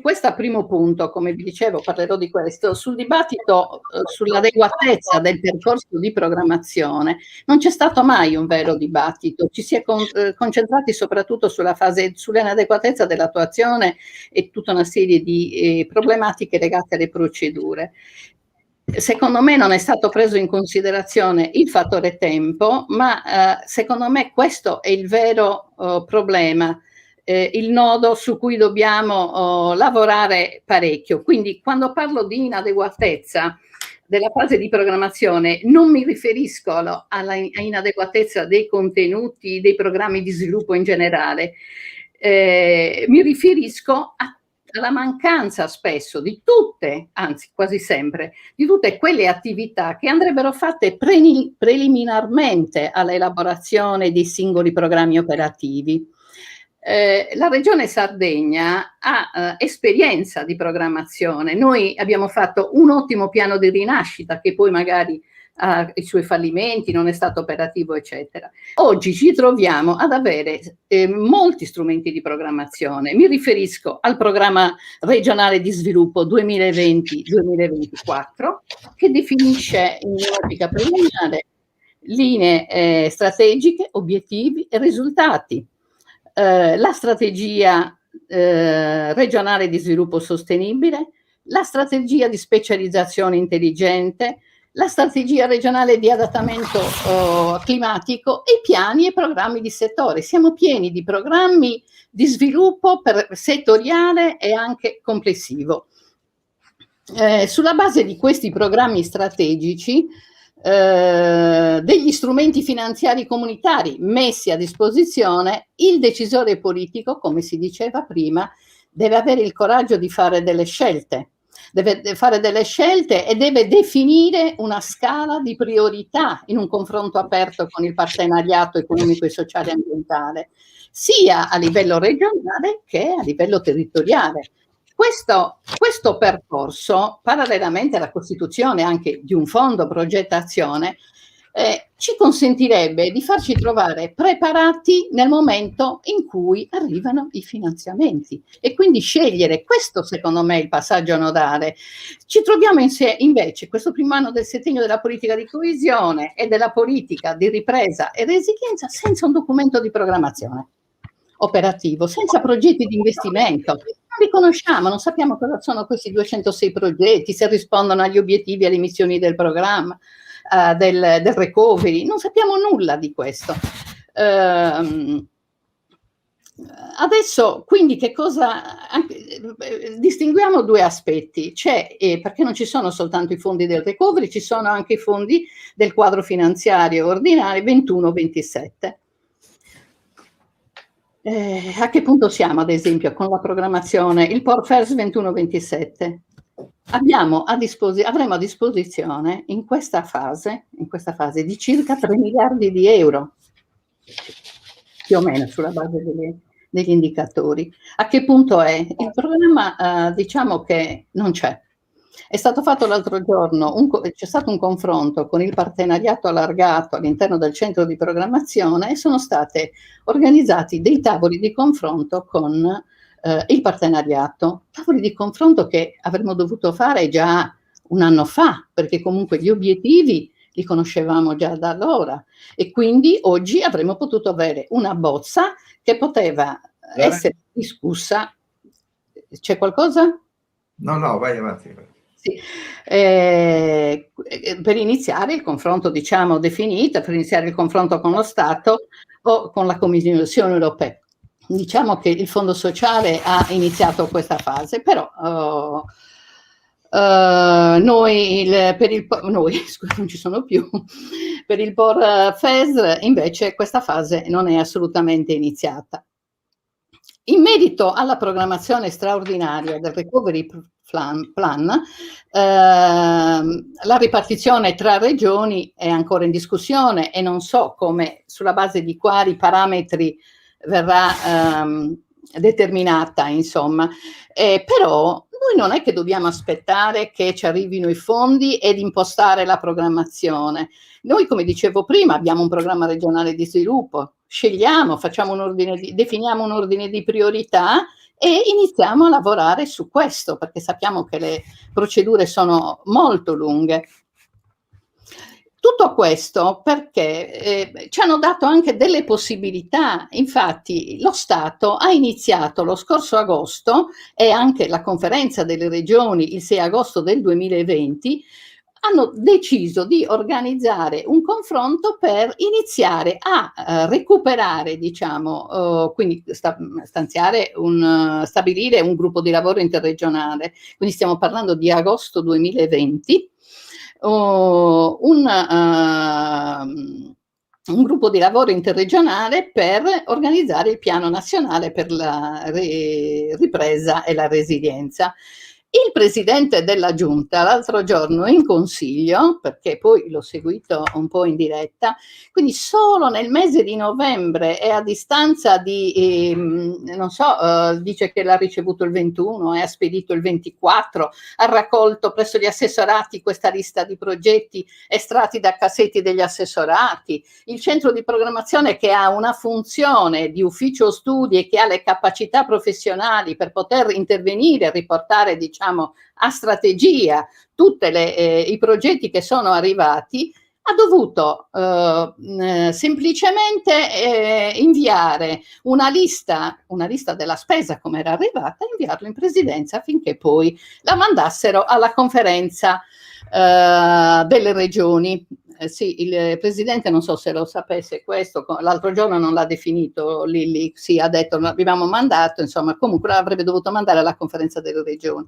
questo primo punto, come vi dicevo, parlerò di questo, sul dibattito sull'adeguatezza del percorso di programmazione non c'è stato mai un vero dibattito, ci si è concentrati soprattutto sull'inadeguatezza dell'attuazione e tutta una serie di problematiche legate alle procedure. Secondo me non è stato preso in considerazione il fattore tempo, ma secondo me questo è il vero problema, il nodo su cui dobbiamo lavorare parecchio. Quindi quando parlo di inadeguatezza della fase di programmazione non mi riferisco alla inadeguatezza dei contenuti, dei programmi di sviluppo in generale, mi riferisco alla mancanza spesso di tutte, anzi quasi sempre, di tutte quelle attività che andrebbero fatte preliminarmente all'elaborazione dei singoli programmi operativi. La Regione Sardegna ha esperienza di programmazione. Noi abbiamo fatto un ottimo piano di rinascita che poi magari ha i suoi fallimenti, non è stato operativo, eccetera. Oggi ci troviamo ad avere molti strumenti di programmazione. Mi riferisco al programma regionale di sviluppo 2020-2024 che definisce in un'ottica preliminare linee strategiche, obiettivi e risultati. La strategia regionale di sviluppo sostenibile, la strategia di specializzazione intelligente, la strategia regionale di adattamento climatico e piani e programmi di settore. Siamo pieni di programmi di sviluppo settoriale e anche complessivo. Sulla base di questi programmi strategici, degli strumenti finanziari comunitari messi a disposizione, il decisore politico, come si diceva prima, deve avere il coraggio di fare delle scelte. Deve fare delle scelte e deve definire una scala di priorità in un confronto aperto con il partenariato economico e sociale e ambientale, sia a livello regionale che a livello territoriale. Questo percorso, parallelamente alla costituzione anche di un fondo progettazione, ci consentirebbe di farci trovare preparati nel momento in cui arrivano i finanziamenti e quindi scegliere. Questo secondo me è il passaggio nodale. Ci troviamo invece questo primo anno del settennio della politica di coesione e della politica di ripresa e resilienza senza un documento di programmazione operativo, senza progetti di investimento. Non li conosciamo, non sappiamo cosa sono questi 206 progetti, se rispondono agli obiettivi e alle missioni del programma, del recovery, non sappiamo nulla di questo. Adesso quindi che cosa distinguiamo due aspetti, c'è perché non ci sono soltanto i fondi del recovery, ci sono anche i fondi del quadro finanziario ordinario 21-27. A che punto siamo ad esempio con la programmazione, il PORFERS 21-27? Avremo a disposizione in questa fase di circa 3 miliardi di euro, più o meno sulla base degli indicatori. A che punto è? Il programma diciamo che non c'è. È stato fatto l'altro giorno, c'è stato un confronto con il partenariato allargato all'interno del centro di programmazione e sono stati organizzati dei tavoli di confronto con il partenariato, tavoli di confronto che avremmo dovuto fare già un anno fa, perché comunque gli obiettivi li conoscevamo già da allora e quindi oggi avremmo potuto avere una bozza che poteva essere discussa. C'è qualcosa? No, vai avanti. Sì. Per iniziare il confronto, diciamo, definito, per iniziare il confronto con lo Stato o con la Commissione europea. Diciamo che il Fondo Sociale ha iniziato questa fase, però noi non ci sono più, per il PORFES invece questa fase non è assolutamente iniziata. In merito alla programmazione straordinaria del Recovery Plan, la ripartizione tra regioni è ancora in discussione e non so come, sulla base di quali parametri verrà determinata, insomma, però noi non è che dobbiamo aspettare che ci arrivino i fondi ed impostare la programmazione. Noi, come dicevo prima, abbiamo un programma regionale di sviluppo, scegliamo, definiamo un ordine di priorità e iniziamo a lavorare su questo, perché sappiamo che le procedure sono molto lunghe. Tutto questo perché ci hanno dato anche delle possibilità, infatti lo Stato ha iniziato lo scorso agosto e anche la conferenza delle regioni il 6 agosto del 2020 hanno deciso di organizzare un confronto per iniziare a recuperare, diciamo, quindi stabilire un gruppo di lavoro interregionale, quindi stiamo parlando di agosto 2020, un gruppo di lavoro interregionale per organizzare il piano nazionale per la ripresa e la resilienza. Il presidente della giunta l'altro giorno in consiglio, perché poi l'ho seguito un po' in diretta, quindi solo nel mese di novembre e a distanza di, dice che l'ha ricevuto il 21 e ha spedito il 24, ha raccolto presso gli assessorati questa lista di progetti estratti da cassetti degli assessorati, il centro di programmazione che ha una funzione di ufficio studi e che ha le capacità professionali per poter intervenire e riportare, diciamo, a strategia tutti i progetti che sono arrivati, ha dovuto semplicemente inviare una lista della spesa come era arrivata, inviarlo in presidenza affinché poi la mandassero alla conferenza delle regioni. Sì, il presidente, non so se lo sapesse questo, l'altro giorno non l'ha definito Lilli, sì, ha detto l'abbiamo mandato, insomma, comunque l'avrebbe dovuto mandare alla conferenza delle regioni.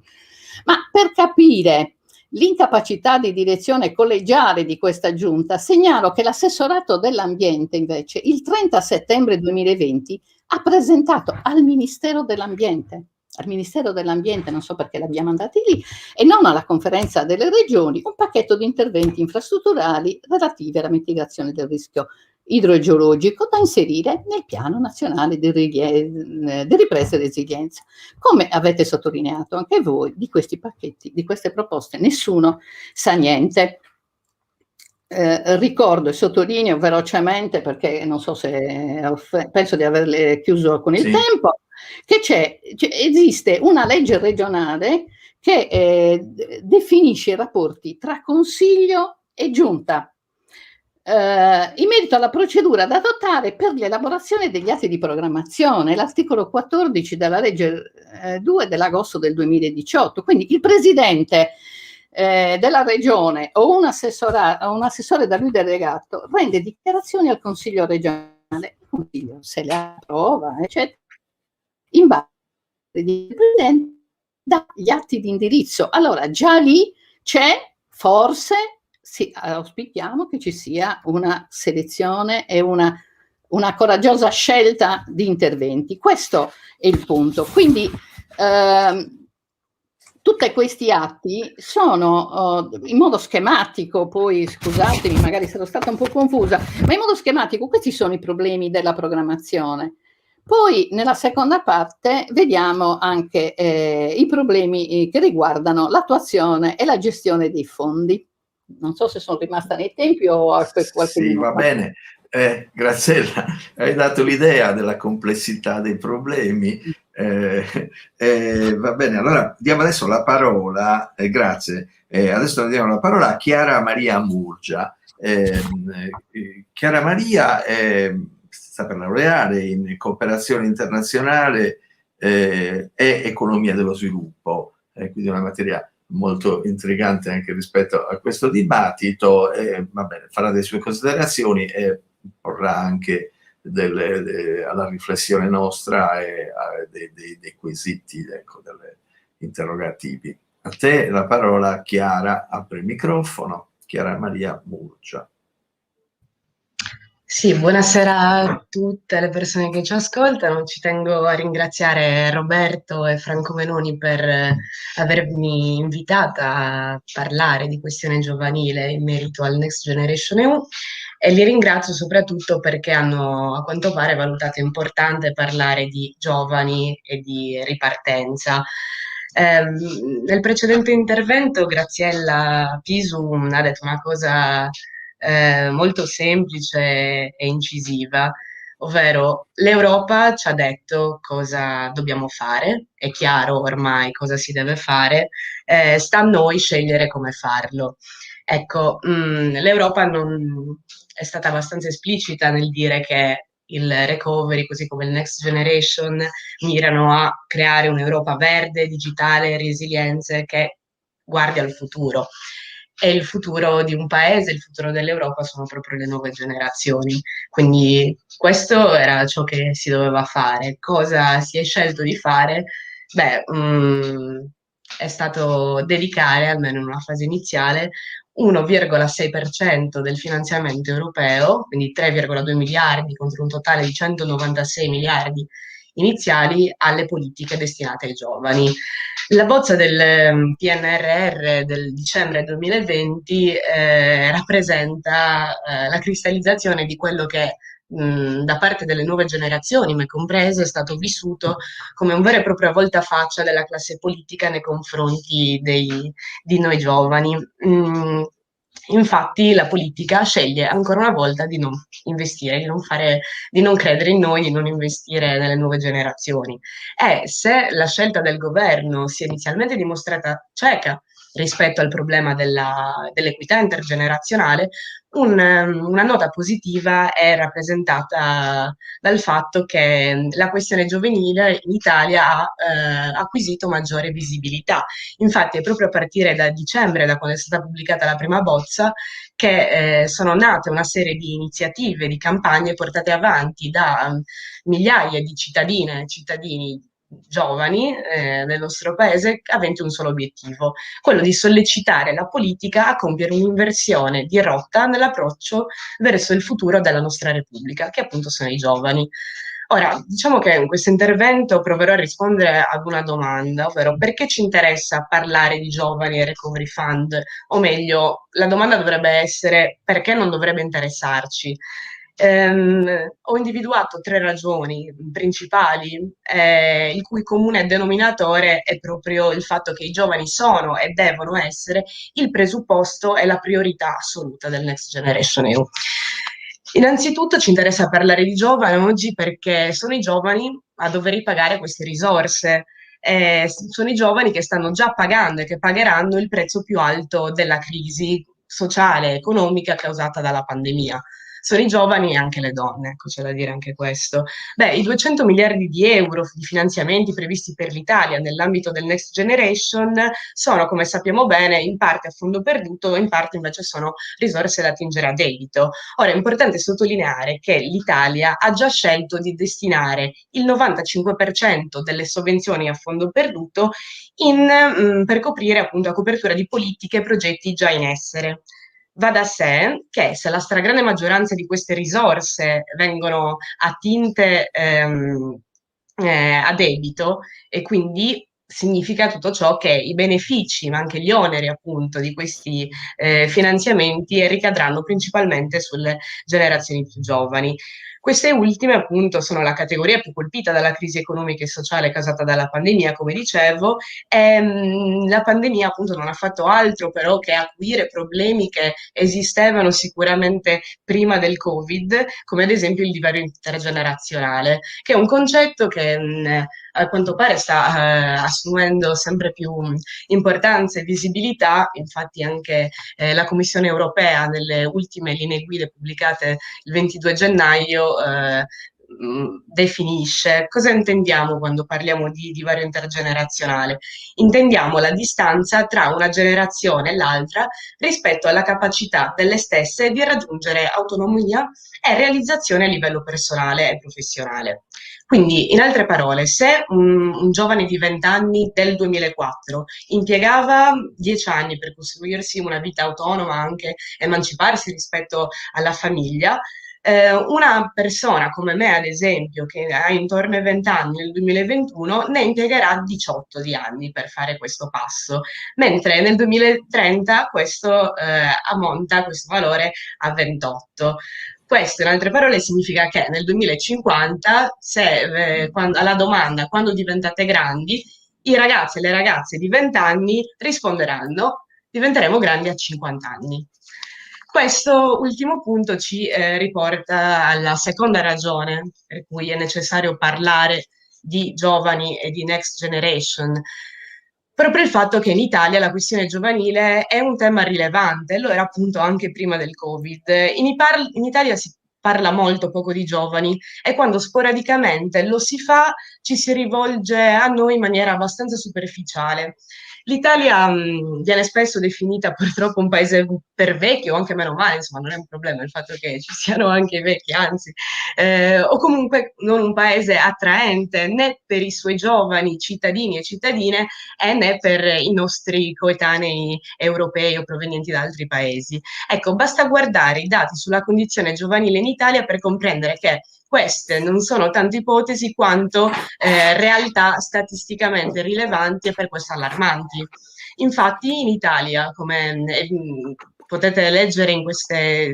Ma per capire l'incapacità di direzione collegiale di questa giunta, segnalo che l'assessorato dell'ambiente invece il 30 settembre 2020 ha presentato al Ministero dell'Ambiente, non so perché l'abbiamo mandati lì, e non alla conferenza delle regioni, un pacchetto di interventi infrastrutturali relativi alla mitigazione del rischio idrogeologico da inserire nel piano nazionale di ripresa e resilienza. Come avete sottolineato anche voi, di questi pacchetti, di queste proposte, nessuno sa niente. Ricordo e sottolineo velocemente, perché non so se penso di averle chiuso con il tempo, che esiste una legge regionale che definisce i rapporti tra Consiglio e Giunta in merito alla procedura da adottare per l'elaborazione degli atti di programmazione, l'articolo 14 della legge 2 dell'agosto del 2018. Quindi il presidente della regione o un assessore da lui delegato rende dichiarazioni al Consiglio regionale, il Consiglio se le approva, eccetera, in base al presidente dagli atti di indirizzo. Allora già lì c'è, forse auspichiamo che ci sia una selezione e una coraggiosa scelta di interventi. Questo è il punto. Quindi tutti questi atti sono in modo schematico, poi scusatemi, magari sarò stata un po' confusa, ma in modo schematico questi sono i problemi della programmazione. Poi nella seconda parte vediamo anche i problemi che riguardano l'attuazione e la gestione dei fondi. Non so se sono rimasta nei tempi o a qualche minuto. Va bene. Graziella, hai dato l'idea della complessità dei problemi. Va bene, allora diamo adesso la parola, grazie, adesso diamo la parola a Chiara Maria Murgia. Chiara Maria sta per laureare in cooperazione internazionale e economia dello sviluppo, quindi una materia molto intrigante anche rispetto a questo dibattito. Va bene, farà delle sue considerazioni e porrà anche alla riflessione nostra e dei quesiti, ecco, degli interrogativi. A te la parola, Chiara, apri il microfono. Chiara Maria Murgia. Sì, buonasera a tutte le persone che ci ascoltano. Ci tengo a ringraziare Roberto e Franco Menoni per avermi invitata a parlare di questione giovanile in merito al Next Generation EU, e li ringrazio soprattutto perché hanno a quanto pare valutato importante parlare di giovani e di ripartenza. Nel precedente intervento Graziella Pisu ha detto una cosa molto semplice e incisiva, ovvero l'Europa ci ha detto cosa dobbiamo fare, è chiaro ormai cosa si deve fare, sta a noi scegliere come farlo. Ecco, l'Europa non è stata abbastanza esplicita nel dire che il recovery, così come il Next Generation, mirano a creare un'Europa verde, digitale, resilienze, che guardi al futuro. E il futuro di un paese, il futuro dell'Europa sono proprio le nuove generazioni. Quindi questo era ciò che si doveva fare. Cosa si è scelto di fare? Beh, è stato dedicare, almeno in una fase iniziale, 1,6% del finanziamento europeo, quindi 3,2 miliardi contro un totale di 196 miliardi iniziali, alle politiche destinate ai giovani. La bozza del PNRR del dicembre 2020 rappresenta la cristallizzazione di quello che da parte delle nuove generazioni, me comprese, è stato vissuto come un vero e proprio voltafaccia della classe politica nei confronti di noi giovani. Infatti la politica sceglie ancora una volta di non investire, di non credere in noi, di non investire nelle nuove generazioni. E se la scelta del governo si è inizialmente dimostrata cieca rispetto al problema dell'equità intergenerazionale, una nota positiva è rappresentata dal fatto che la questione giovanile in Italia ha acquisito maggiore visibilità. Infatti è proprio a partire da dicembre, da quando è stata pubblicata la prima bozza, che sono nate una serie di iniziative, di campagne portate avanti da migliaia di cittadine e cittadini giovani del nostro paese, aventi un solo obiettivo, quello di sollecitare la politica a compiere un'inversione di rotta nell'approccio verso il futuro della nostra Repubblica, che appunto sono i giovani. Ora, diciamo che in questo intervento proverò a rispondere ad una domanda, ovvero perché ci interessa parlare di giovani e Recovery Fund? O meglio, la domanda dovrebbe essere perché non dovrebbe interessarci? Ho individuato 3 ragioni principali, il cui comune denominatore è proprio il fatto che i giovani sono e devono essere il presupposto e la priorità assoluta del Next Generation EU. Innanzitutto ci interessa parlare di giovani oggi perché sono i giovani a dover ripagare queste risorse. Sono i giovani che stanno già pagando e che pagheranno il prezzo più alto della crisi sociale e economica causata dalla pandemia. Sono i giovani e anche le donne, ecco, c'è da dire anche questo. Beh, i 200 miliardi di euro di finanziamenti previsti per l'Italia nell'ambito del Next Generation sono, come sappiamo bene, in parte a fondo perduto, in parte invece sono risorse da attingere a debito. Ora, è importante sottolineare che l'Italia ha già scelto di destinare il 95% delle sovvenzioni a fondo perduto per coprire appunto a copertura di politiche e progetti già in essere. Va da sé che se la stragrande maggioranza di queste risorse vengono attinte a debito e quindi significa tutto ciò che i benefici ma anche gli oneri appunto di questi finanziamenti ricadranno principalmente sulle generazioni più giovani. Queste ultime appunto sono la categoria più colpita dalla crisi economica e sociale causata dalla pandemia, come dicevo, e la pandemia appunto non ha fatto altro però che acuire problemi che esistevano sicuramente prima del Covid, come ad esempio il divario intergenerazionale, che è un concetto che a quanto pare sta assumendo sempre più importanza e visibilità. Infatti anche la Commissione europea nelle ultime linee guida pubblicate il 22 gennaio definisce. Cosa intendiamo quando parliamo di divario intergenerazionale? Intendiamo la distanza tra una generazione e l'altra rispetto alla capacità delle stesse di raggiungere autonomia e realizzazione a livello personale e professionale. Quindi, in altre parole, se un giovane di 20 anni del 2004 impiegava 10 anni per costruirsi una vita autonoma, anche emanciparsi rispetto alla famiglia, una persona come me, ad esempio, che ha intorno ai 20 anni nel 2021, ne impiegherà 18 di anni per fare questo passo, mentre nel 2030 questo ammonta, questo valore, a 28. Questo, in altre parole, significa che nel 2050, alla domanda quando diventate grandi, i ragazzi e le ragazze di 20 anni risponderanno: diventeremo grandi a 50 anni. Questo ultimo punto ci riporta alla seconda ragione per cui è necessario parlare di giovani e di Next Generation. Proprio il fatto che in Italia la questione giovanile è un tema rilevante, lo era appunto anche prima del Covid. In Italia si parla molto poco di giovani e quando sporadicamente lo si fa ci si rivolge a noi in maniera abbastanza superficiale. L'Italia viene spesso definita purtroppo un paese per vecchi, o anche meno male, insomma non è un problema il fatto che ci siano anche i vecchi, anzi, o comunque non un paese attraente né per i suoi giovani cittadini e cittadine né per i nostri coetanei europei o provenienti da altri paesi. Ecco, basta guardare i dati sulla condizione giovanile in Italia per comprendere che queste non sono tanto ipotesi quanto realtà statisticamente rilevanti e per questo allarmanti. Infatti in Italia, come potete leggere in queste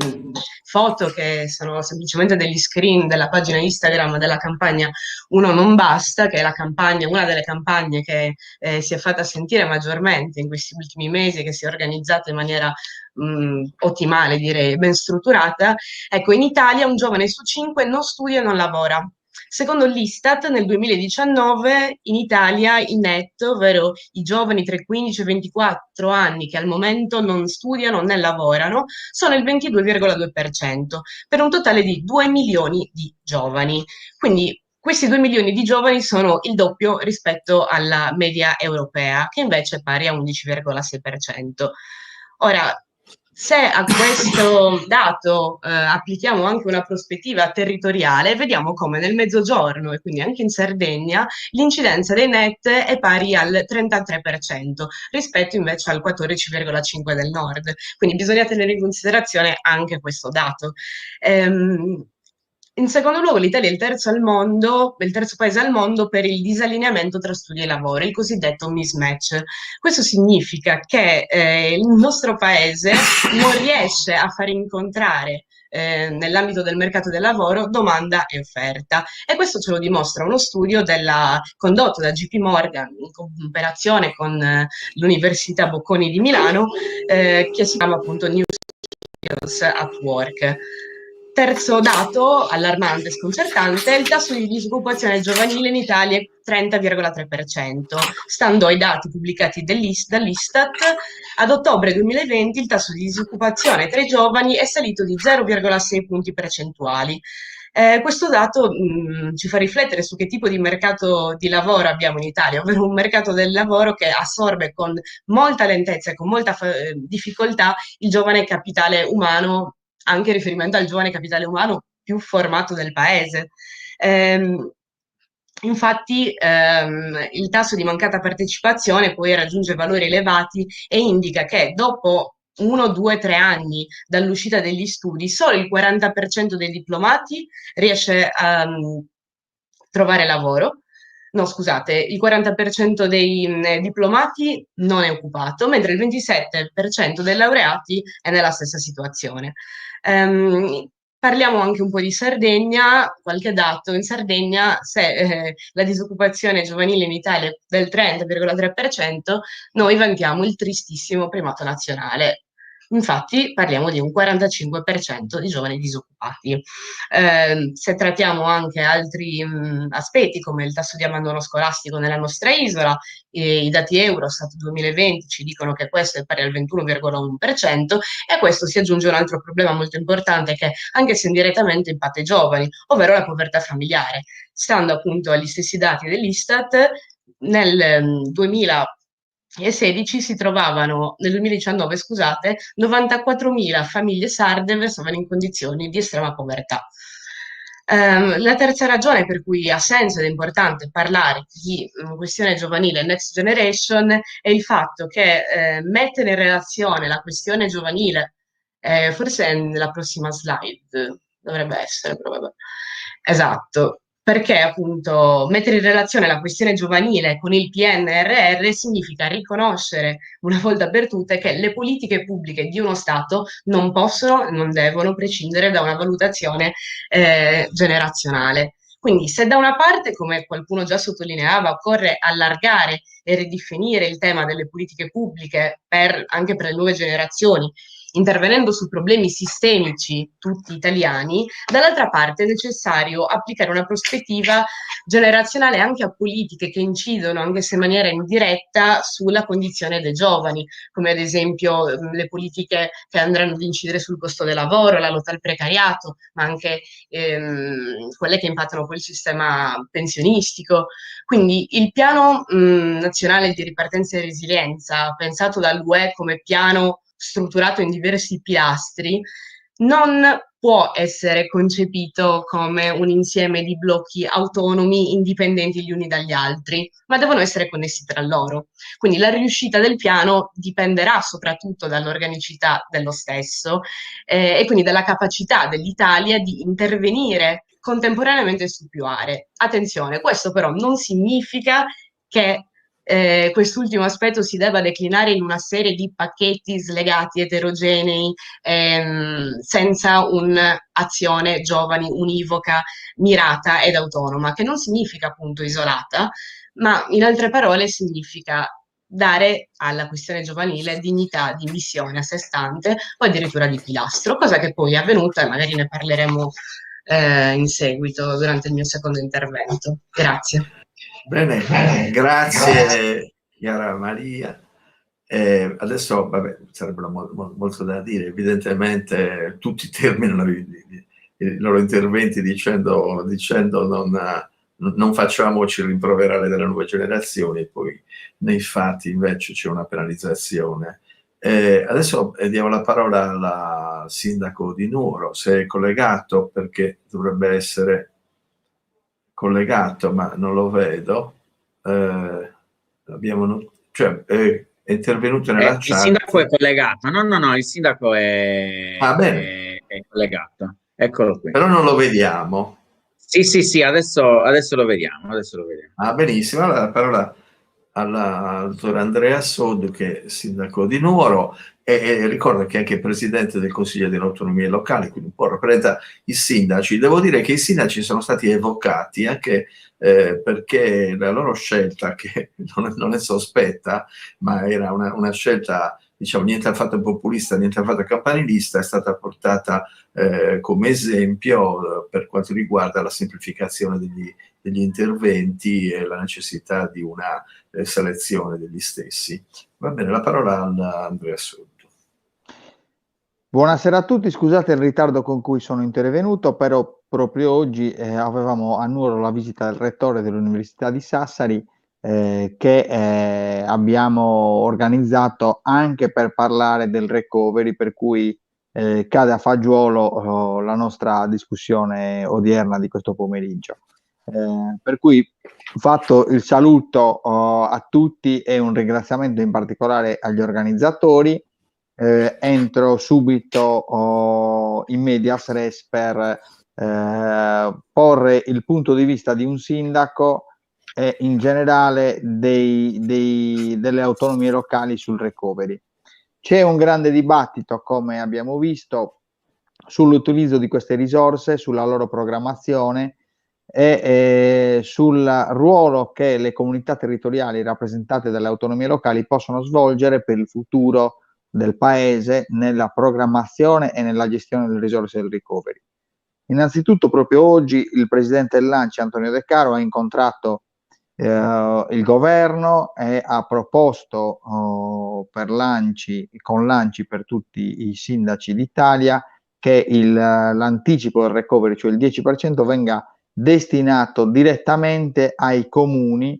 foto che sono semplicemente degli screen della pagina Instagram della campagna Uno non basta, che è una delle campagne che si è fatta sentire maggiormente in questi ultimi mesi, che si è organizzata in maniera ottimale, direi, ben strutturata. Ecco, in Italia un giovane su 5 non studia e non lavora. Secondo l'Istat, nel 2019 in Italia i net, ovvero i giovani tra i 15 e i 24 anni che al momento non studiano né lavorano, sono il 22,2%, per un totale di 2 milioni di giovani. Quindi questi 2 milioni di giovani sono il doppio rispetto alla media europea, che invece è pari a 11,6%. Ora, se a questo dato applichiamo anche una prospettiva territoriale, vediamo come nel Mezzogiorno e quindi anche in Sardegna l'incidenza dei net è pari al 33% rispetto invece al 14,5% del nord. Quindi bisogna tenere in considerazione anche questo dato. In secondo luogo, l'Italia è il terzo paese al mondo per il disallineamento tra studio e lavoro, il cosiddetto mismatch. Questo significa che il nostro paese non riesce a far incontrare nell'ambito del mercato del lavoro, domanda e offerta. E questo ce lo dimostra uno studio condotto da JP Morgan in cooperazione con l'Università Bocconi di Milano, che si chiama appunto New Skills at Work. Terzo dato allarmante e sconcertante: il tasso di disoccupazione giovanile in Italia è 30,3%. Stando ai dati pubblicati dall'Istat, ad ottobre 2020 il tasso di disoccupazione tra i giovani è salito di 0,6 punti percentuali. Questo dato ci fa riflettere su che tipo di mercato di lavoro abbiamo in Italia, ovvero un mercato del lavoro che assorbe con molta lentezza e con molta difficoltà il giovane capitale umano, anche in riferimento al giovane capitale umano più formato del paese. Infatti il tasso di mancata partecipazione poi raggiunge valori elevati e indica che dopo 1, 2, 3 anni dall'uscita degli studi, solo il 40% dei diplomati riesce a trovare lavoro. No, scusate, il 40% dei diplomati non è occupato, mentre il 27% dei laureati è nella stessa situazione. Parliamo anche un po' di Sardegna, qualche dato. In Sardegna, se la disoccupazione giovanile in Italia è del 30,3%, noi vantiamo il tristissimo primato nazionale. Infatti parliamo di un 45% di giovani disoccupati. Se trattiamo anche altri aspetti come il tasso di abbandono scolastico nella nostra isola, i dati Eurostat 2020 ci dicono che questo è pari al 21,1%, e a questo si aggiunge un altro problema molto importante che anche se indirettamente impatta i giovani, ovvero la povertà familiare. Stando appunto agli stessi dati dell'Istat, nel 2016 si trovavano, nel 2019 scusate, 94.000 famiglie sarde versavano in condizioni di estrema povertà. La terza ragione per cui ha senso ed è importante parlare di questione giovanile Next Generation è il fatto che mettere in relazione la questione giovanile, forse è nella prossima slide, dovrebbe essere proprio. Esatto, perché appunto mettere in relazione la questione giovanile con il PNRR significa riconoscere una volta per tutte che le politiche pubbliche di uno Stato non possono e non devono prescindere da una valutazione generazionale. Quindi se da una parte, come qualcuno già sottolineava, occorre allargare e ridefinire il tema delle politiche pubbliche anche per le nuove generazioni, intervenendo su problemi sistemici tutti italiani, dall'altra parte è necessario applicare una prospettiva generazionale anche a politiche che incidono, anche se in maniera indiretta, sulla condizione dei giovani, come ad esempio le politiche che andranno ad incidere sul costo del lavoro, la lotta al precariato, ma anche quelle che impattano poi il sistema pensionistico. Quindi il piano nazionale di ripartenza e resilienza, pensato dall'UE come piano strutturato in diversi pilastri, non può essere concepito come un insieme di blocchi autonomi indipendenti gli uni dagli altri, ma devono essere connessi tra loro. Quindi la riuscita del piano dipenderà soprattutto dall'organicità dello stesso e quindi dalla capacità dell'Italia di intervenire contemporaneamente su più aree. Attenzione, questo però non significa che quest'ultimo aspetto si debba declinare in una serie di pacchetti slegati, eterogenei, senza un'azione giovani univoca, mirata ed autonoma, che non significa appunto isolata, ma in altre parole significa dare alla questione giovanile dignità di missione a sé stante o addirittura di pilastro, cosa che poi è avvenuta e magari ne parleremo in seguito durante il mio secondo intervento. Grazie. Bene, grazie Chiara Maria. Adesso sarebbe molto da dire, evidentemente tutti terminano i loro interventi dicendo non facciamoci rimproverare dalle nuove generazioni, poi nei fatti invece c'è una penalizzazione. Adesso diamo la parola al sindaco di Nuoro, se è collegato, perché dovrebbe essere collegato, ma non lo vedo. È intervenuto nella chat. Il sindaco è collegato. No, il sindaco è collegato. Eccolo qui. Però non lo vediamo. Sì, adesso lo vediamo. Benissimo. Allora la parola al dottor Andrea Sod, che è sindaco di Nuoro, e ricordo che anche il presidente del Consiglio delle Autonomie Locali, quindi un po' rappresenta i sindaci. Devo dire che i sindaci sono stati evocati anche perché la loro scelta, che non è sospetta, ma era una scelta, diciamo, niente affatto populista, niente affatto campanilista, è stata portata come esempio per quanto riguarda la semplificazione degli interventi e la necessità di una selezione degli stessi. Va bene, la parola a Andrea Sotto. Buonasera a tutti, scusate il ritardo con cui sono intervenuto, però proprio oggi avevamo a Nuoro la visita del rettore dell'Università di Sassari che abbiamo organizzato anche per parlare del recovery, per cui cade a fagiolo la nostra discussione odierna di questo pomeriggio. Per cui, fatto il saluto a tutti e un ringraziamento in particolare agli organizzatori, entro subito in medias res per porre il punto di vista di un sindaco e in generale delle autonomie locali sul recovery. C'è un grande dibattito, come abbiamo visto, sull'utilizzo di queste risorse, sulla loro programmazione e sul ruolo che le comunità territoriali rappresentate dalle autonomie locali possono svolgere per il futuro del Paese nella programmazione e nella gestione delle risorse del recovery. Innanzitutto, proprio oggi il presidente dell'ANCI, Antonio De Caro, ha incontrato il governo e ha proposto per l'ANCI, con l'ANCI per tutti i sindaci d'Italia, che l'anticipo del recovery, cioè il 10%, venga destinato direttamente ai comuni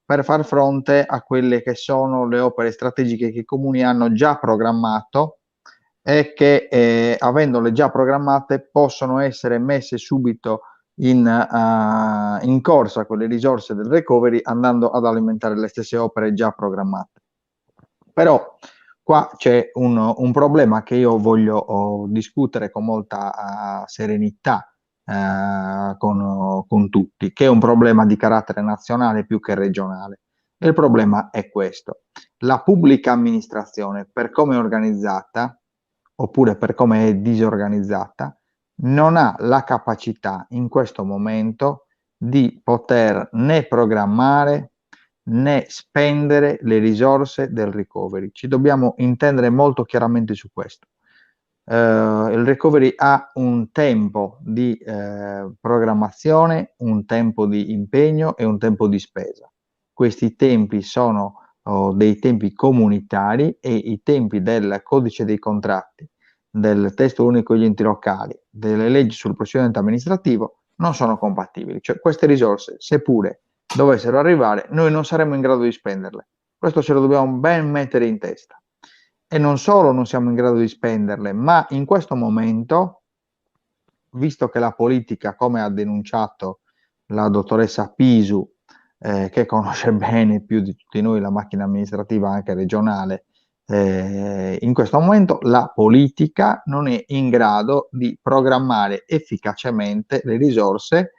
per far fronte a quelle che sono le opere strategiche che i comuni hanno già programmato e che, avendole già programmate, possono essere messe subito in corsa con le risorse del recovery, andando ad alimentare le stesse opere già programmate. Però qua c'è un problema che io voglio discutere con molta serenità con tutti, che è un problema di carattere nazionale più che regionale. E il problema è questo: la pubblica amministrazione, per come è organizzata, oppure per come è disorganizzata, non ha la capacità in questo momento di poter né programmare né spendere le risorse del recovery. Ci dobbiamo intendere molto chiaramente su questo. Il recovery ha un tempo di programmazione, un tempo di impegno e un tempo di spesa. Questi tempi sono dei tempi comunitari e i tempi del codice dei contratti, del testo unico degli enti locali, delle leggi sul procedimento amministrativo non sono compatibili. Cioè, queste risorse, seppure dovessero arrivare, noi non saremmo in grado di spenderle. Questo ce lo dobbiamo ben mettere in testa. E non solo non siamo in grado di spenderle, ma in questo momento, visto che la politica, come ha denunciato la dottoressa Pisu, che conosce bene più di tutti noi la macchina amministrativa anche regionale, in questo momento la politica non è in grado di programmare efficacemente le risorse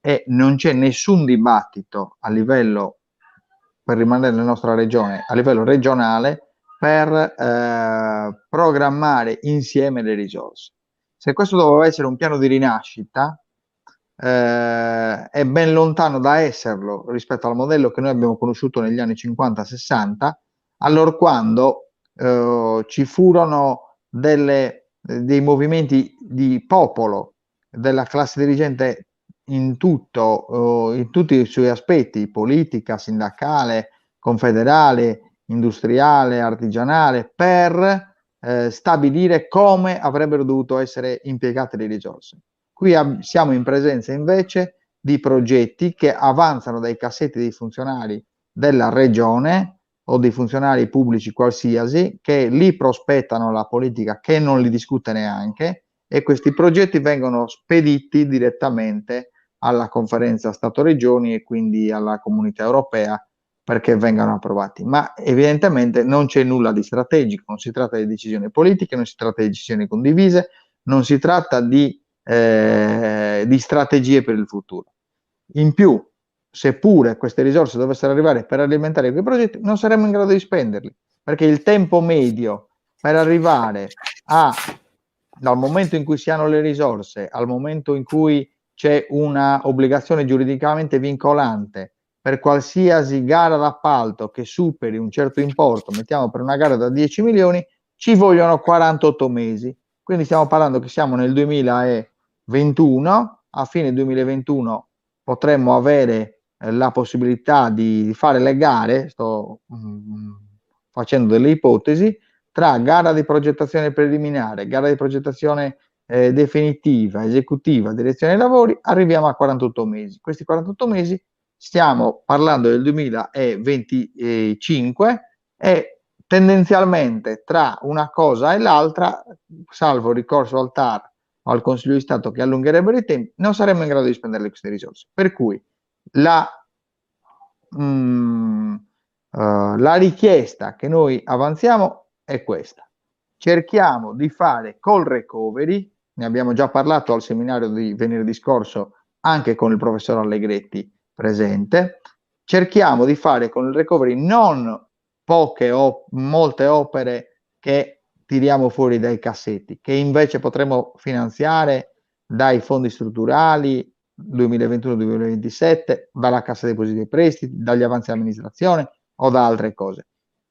e non c'è nessun dibattito a livello, per rimanere nella nostra regione, a livello regionale per programmare insieme le risorse. Se questo doveva essere un piano di rinascita, è ben lontano da esserlo rispetto al modello che noi abbiamo conosciuto negli anni 50-60, allorquando ci furono dei movimenti di popolo della classe dirigente in tutti i suoi aspetti: politica, sindacale, confederale, industriale, artigianale, per stabilire come avrebbero dovuto essere impiegate le risorse. Qui siamo in presenza invece di progetti che avanzano dai cassetti dei funzionari della regione o dei funzionari pubblici qualsiasi, che li prospettano la politica, che non li discute neanche, e questi progetti vengono spediti direttamente alla conferenza Stato-Regioni e quindi alla Comunità Europea perché vengano approvati. Ma evidentemente non c'è nulla di strategico, non si tratta di decisioni politiche, non si tratta di decisioni condivise, non si tratta di strategie per il futuro. In più, seppure queste risorse dovessero arrivare per alimentare quei progetti, non saremmo in grado di spenderli, perché il tempo medio per arrivare dal momento in cui si hanno le risorse al momento in cui c'è una obbligazione giuridicamente vincolante per qualsiasi gara d'appalto che superi un certo importo, mettiamo per una gara da 10 milioni, ci vogliono 48 mesi. Quindi stiamo parlando che siamo nel 2021, a fine 2021 potremmo avere la possibilità di fare le gare, sto facendo delle ipotesi, tra gara di progettazione preliminare, gara di progettazione definitiva, esecutiva, direzione dei lavori, arriviamo a 48 mesi. Questi 48 mesi stiamo parlando del 2025 e tendenzialmente tra una cosa e l'altra, salvo ricorso al TAR o al Consiglio di Stato che allungherebbero i tempi, non saremmo in grado di spendere queste risorse. Per cui la richiesta che noi avanziamo è questa: cerchiamo di fare col recovery, ne abbiamo già parlato al seminario di venerdì scorso anche con il professor Allegretti presente, cerchiamo di fare con il recovery non poche o molte opere che tiriamo fuori dai cassetti, che invece potremo finanziare dai fondi strutturali 2021-2027, dalla Cassa Depositi e Prestiti, dagli avanzi amministrazione o da altre cose.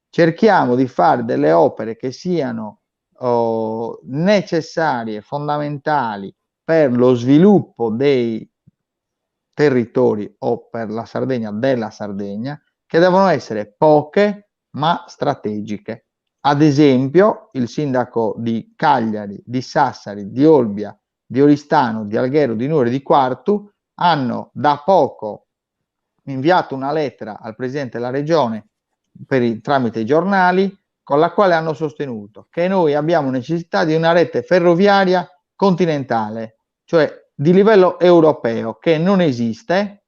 Cerchiamo di fare delle opere che siano necessarie, fondamentali per lo sviluppo dei territori o per la Sardegna, della Sardegna, che devono essere poche ma strategiche. Ad esempio, il sindaco di Cagliari, di Sassari, di Olbia, di Oristano, di Alghero, di Nuoro e di Quartu hanno da poco inviato una lettera al presidente della regione tramite i giornali, con la quale hanno sostenuto che noi abbiamo necessità di una rete ferroviaria continentale, cioè di livello europeo, che non esiste,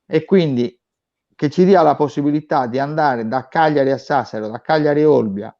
e quindi che ci dia la possibilità di andare da Cagliari a Sassari o da Cagliari a Olbia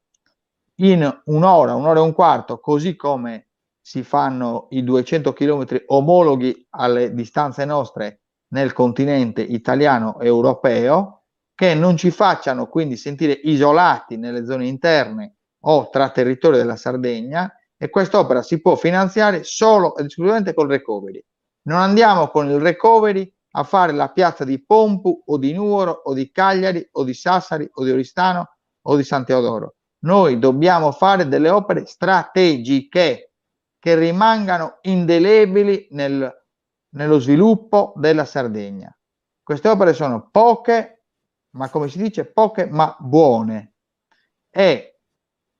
in un'ora e un quarto, così come si fanno i 200 km omologhi alle distanze nostre nel continente italiano e europeo, che non ci facciano quindi sentire isolati nelle zone interne o tra territori della Sardegna, e quest'opera si può finanziare solo ed esclusivamente col recovery. Non andiamo con il recovery a fare la piazza di Pompu o di Nuoro o di Cagliari o di Sassari o di Oristano o di San Teodoro. Noi dobbiamo fare delle opere strategiche che rimangano indelebili nello sviluppo della Sardegna. Queste opere sono poche, ma come si dice, poche ma buone, e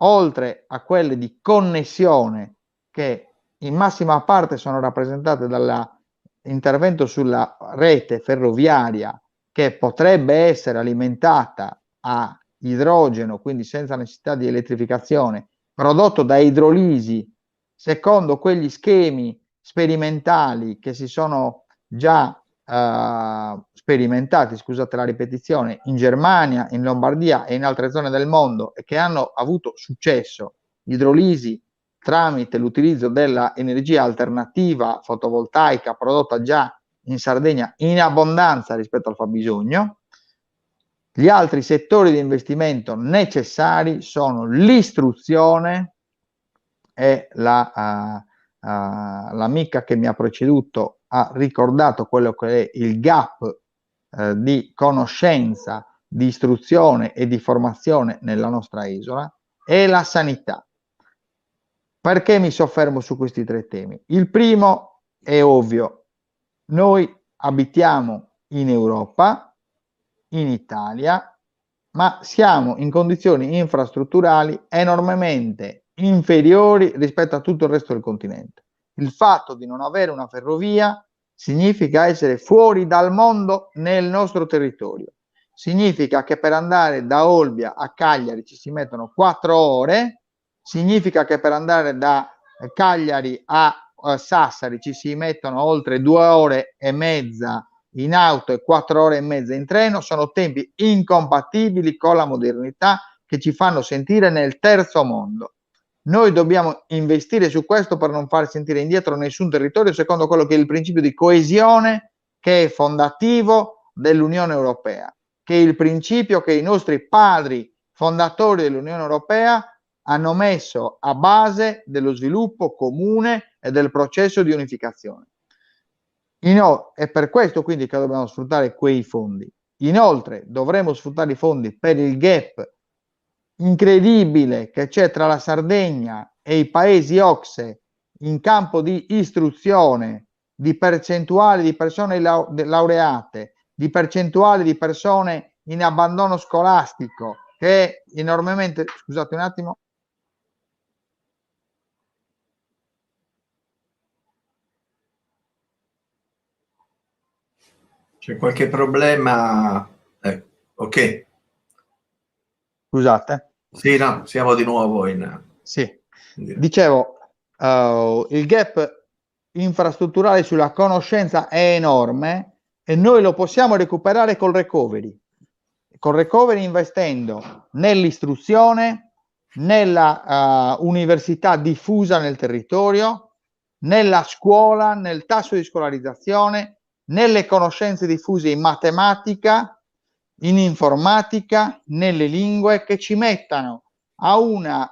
oltre a quelle di connessione che in massima parte sono rappresentate dall'intervento sulla rete ferroviaria, che potrebbe essere alimentata a idrogeno, quindi senza necessità di elettrificazione, prodotto da idrolisi secondo quegli schemi sperimentali che si sono già sperimentati, scusate la ripetizione, in Germania, in Lombardia e in altre zone del mondo, e che hanno avuto successo, idrolisi tramite l'utilizzo della energia alternativa fotovoltaica prodotta già in Sardegna in abbondanza rispetto al fabbisogno. Gli altri settori di investimento necessari sono l'istruzione, e l'amica che mi ha preceduto ha ricordato quello che è il gap di conoscenza, di istruzione e di formazione nella nostra isola, e la sanità. Perché mi soffermo su questi tre temi? Il primo è ovvio: noi abitiamo in Europa, in Italia, ma siamo in condizioni infrastrutturali enormemente inferiori rispetto a tutto il resto del continente. Il fatto di non avere una ferrovia significa essere fuori dal mondo nel nostro territorio. Significa che per andare da Olbia a Cagliari ci si mettono 4 ore, significa che per andare da Cagliari a Sassari ci si mettono oltre 2 ore e mezza in auto e 4 ore e mezza in treno. Sono tempi incompatibili con la modernità, che ci fanno sentire nel terzo mondo. Noi dobbiamo investire su questo per non far sentire indietro nessun territorio, secondo quello che è il principio di coesione, che è fondativo dell'Unione Europea, che è il principio che i nostri padri fondatori dell'Unione Europea hanno messo a base dello sviluppo comune e del processo di unificazione. È per questo quindi che dobbiamo sfruttare quei fondi. Inoltre dovremo sfruttare i fondi per il gap incredibile che c'è tra la Sardegna e i paesi OCSE in campo di istruzione, di percentuali di persone laureate, di percentuali di persone in abbandono scolastico, che è enormemente... Scusate un attimo. C'è qualche problema? Ok. Scusate. Sì, no, siamo di nuovo in... Sì, dicevo, il gap infrastrutturale sulla conoscenza è enorme e noi lo possiamo recuperare col recovery. Col recovery investendo nell'istruzione, nella università diffusa nel territorio, nella scuola, nel tasso di scolarizzazione, nelle conoscenze diffuse in matematica, in informatica, nelle lingue, che ci mettano a una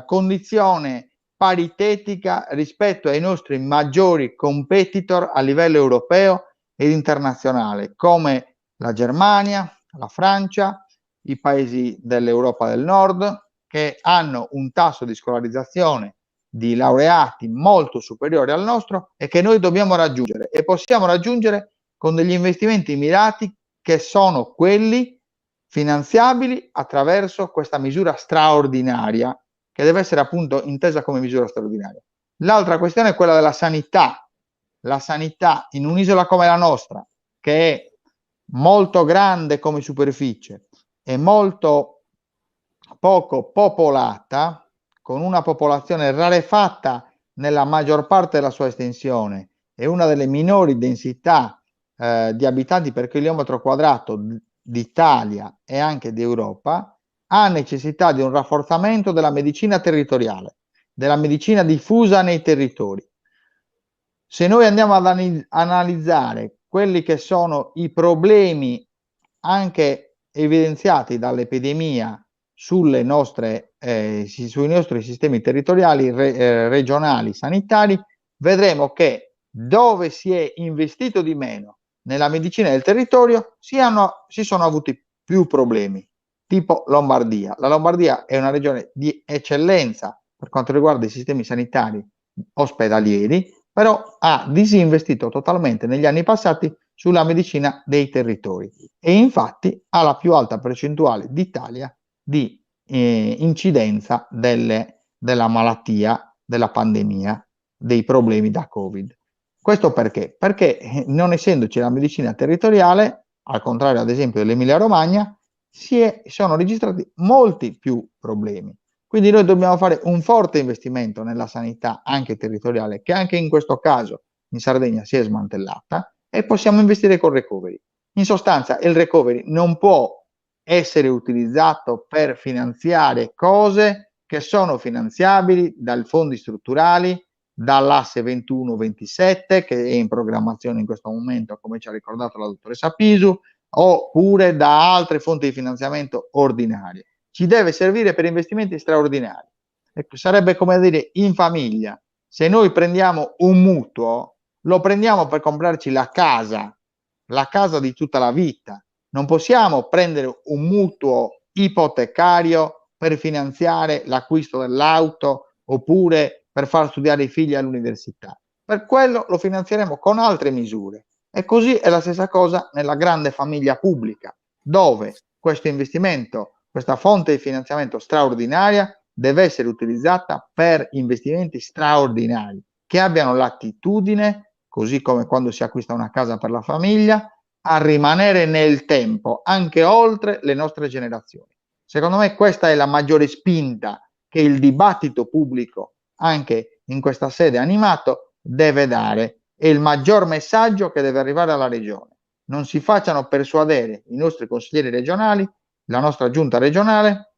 condizione paritetica rispetto ai nostri maggiori competitor a livello europeo ed internazionale, come la Germania, la Francia, i paesi dell'Europa del Nord, che hanno un tasso di scolarizzazione di laureati molto superiore al nostro e che noi dobbiamo raggiungere, e possiamo raggiungere con degli investimenti mirati che sono quelli finanziabili attraverso questa misura straordinaria, che deve essere appunto intesa come misura straordinaria. L'altra questione è quella della sanità. La sanità in un'isola come la nostra, che è molto grande come superficie e molto poco popolata, con una popolazione rarefatta nella maggior parte della sua estensione e una delle minori densità di abitanti per chilometro quadrato d'Italia e anche di Europa, ha necessità di un rafforzamento della medicina territoriale, della medicina diffusa nei territori. Se noi andiamo ad analizzare quelli che sono i problemi anche evidenziati dall'epidemia sui nostri sistemi territoriali regionali sanitari, vedremo che dove si è investito di meno nella medicina del territorio si sono avuti più problemi, tipo Lombardia. La Lombardia è una regione di eccellenza per quanto riguarda i sistemi sanitari ospedalieri, però ha disinvestito totalmente negli anni passati sulla medicina dei territori e infatti ha la più alta percentuale d'Italia di incidenza della malattia, della pandemia, dei problemi da Covid. Questo perché? Perché non essendoci la medicina territoriale, al contrario ad esempio dell'Emilia Romagna, sono registrati molti più problemi. Quindi noi dobbiamo fare un forte investimento nella sanità anche territoriale, che anche in questo caso in Sardegna si è smantellata, e possiamo investire col recovery. In sostanza il recovery non può essere utilizzato per finanziare cose che sono finanziabili dai fondi strutturali, dall'asse 21-27 che è in programmazione in questo momento, come ci ha ricordato la dottoressa Pisu, oppure da altre fonti di finanziamento ordinarie. Ci deve servire per investimenti straordinari. Ecco, sarebbe come dire in famiglia, se noi prendiamo un mutuo, lo prendiamo per comprarci la casa di tutta la vita. Non possiamo prendere un mutuo ipotecario per finanziare l'acquisto dell'auto oppure per far studiare i figli all'università. Per quello lo finanzieremo con altre misure. E così è la stessa cosa nella grande famiglia pubblica, dove questo investimento, questa fonte di finanziamento straordinaria deve essere utilizzata per investimenti straordinari che abbiano l'attitudine, così come quando si acquista una casa per la famiglia, a rimanere nel tempo, anche oltre le nostre generazioni. Secondo me questa è la maggiore spinta che il dibattito pubblico, anche in questa sede animato, deve dare, è il maggior messaggio che deve arrivare alla regione. Non si facciano persuadere i nostri consiglieri regionali, la nostra giunta regionale,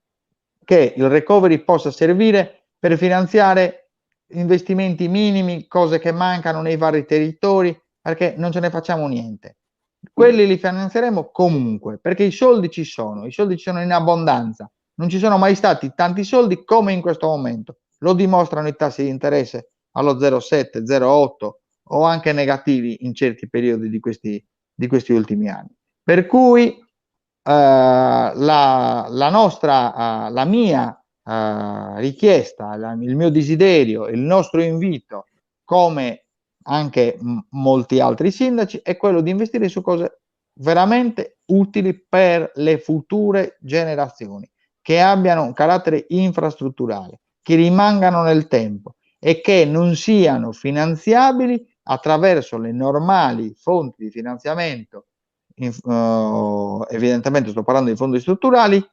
che il recovery possa servire per finanziare investimenti minimi, cose che mancano nei vari territori, perché non ce ne facciamo niente. Quelli li finanzieremo comunque, perché i soldi ci sono in abbondanza. Non ci sono mai stati tanti soldi come in questo momento. Lo dimostrano i tassi di interesse allo 0,7, 0,8 o anche negativi in certi periodi di questi ultimi anni. Per cui la mia richiesta, il mio desiderio, il nostro invito, come anche molti altri sindaci, è quello di investire su cose veramente utili per le future generazioni, che abbiano un carattere infrastrutturale, che rimangano nel tempo e che non siano finanziabili attraverso le normali fonti di finanziamento, evidentemente sto parlando di fondi strutturali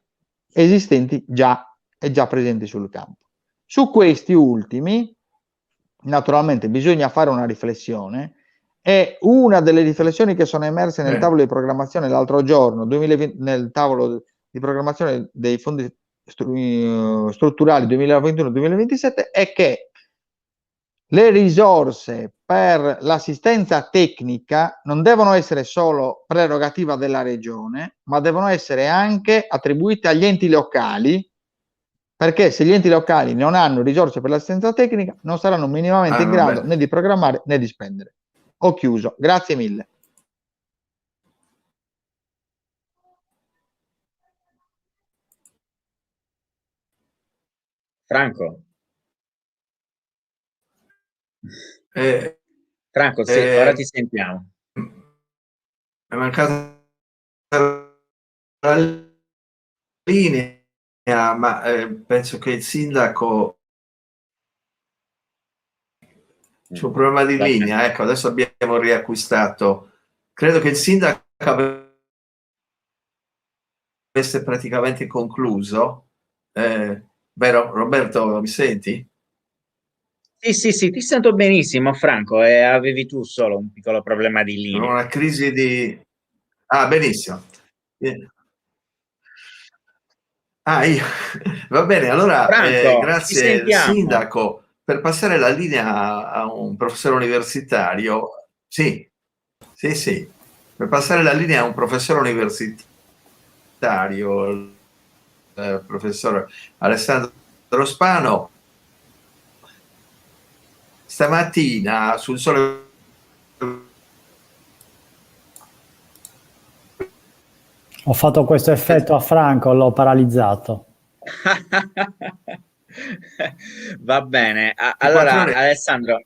esistenti già e già presenti sul campo. Su questi ultimi, naturalmente, bisogna fare una riflessione, e una delle riflessioni che sono emerse nel tavolo di programmazione l'altro giorno, nel tavolo di programmazione dei fondi strutturali 2021-2027, è che le risorse per l'assistenza tecnica non devono essere solo prerogativa della regione, ma devono essere anche attribuite agli enti locali, perché se gli enti locali non hanno risorse per l'assistenza tecnica non saranno minimamente in grado né di programmare né di spendere. Ho chiuso, grazie mille. Franco? Franco, sì, ora ti sentiamo. È mancata la linea, ma penso che il sindaco c'è un problema di linea. Ecco, adesso abbiamo riacquistato. Credo che il sindaco avesse praticamente concluso. Vero, Roberto, mi senti? Sì, ti sento benissimo, Franco, e avevi tu solo un piccolo problema di linea. Una crisi di... Ah, benissimo. Io... Va bene, allora Franco, grazie sindaco. Per passare la linea a un professore universitario, sì, per passare la linea a un professore universitario, il professor Alessandro Spano, stamattina sul Sole... Ho fatto questo effetto a Franco, l'ho paralizzato. Va bene, allora Alessandro,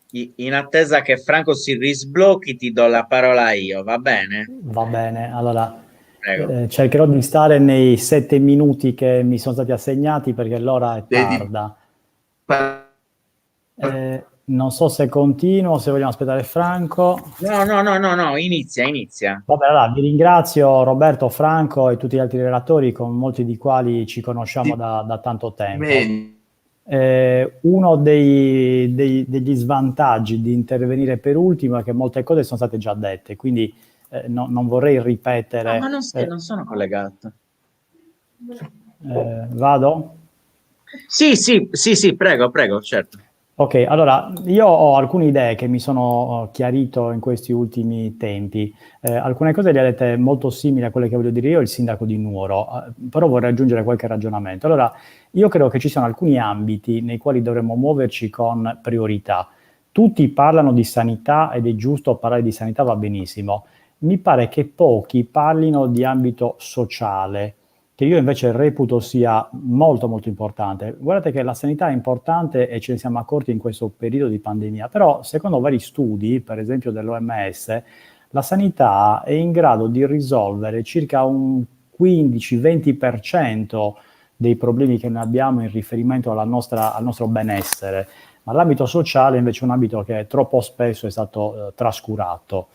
in attesa che Franco si risblocchi ti do la parola io, va bene? Va bene, allora cercherò di stare nei 7 minuti che mi sono stati assegnati perché l'ora è tarda. Non so se continuo, se vogliamo aspettare Franco. No, inizia. Vabbè, allora vi ringrazio Roberto, Franco e tutti gli altri relatori, con molti di quali ci conosciamo da tanto tempo. Uno degli svantaggi di intervenire per ultimo è che molte cose sono state già dette, quindi non vorrei ripetere. Ma non sono collegato. Vado? Sì, prego, certo. Ok, allora io ho alcune idee che mi sono chiarito in questi ultimi tempi. Alcune cose le ha dette molto simili a quelle che voglio dire io, il sindaco di Nuoro, però vorrei aggiungere qualche ragionamento. Allora, io credo che ci siano alcuni ambiti nei quali dovremmo muoverci con priorità. Tutti parlano di sanità ed è giusto parlare di sanità, va benissimo. Mi pare che pochi parlino di ambito sociale, che io invece reputo sia molto molto importante. Guardate che la sanità è importante e ce ne siamo accorti in questo periodo di pandemia, però secondo vari studi, per esempio dell'OMS, la sanità è in grado di risolvere circa un 15-20% dei problemi che noi abbiamo in riferimento al nostro benessere, ma l'ambito sociale invece è un ambito che troppo spesso è stato trascurato.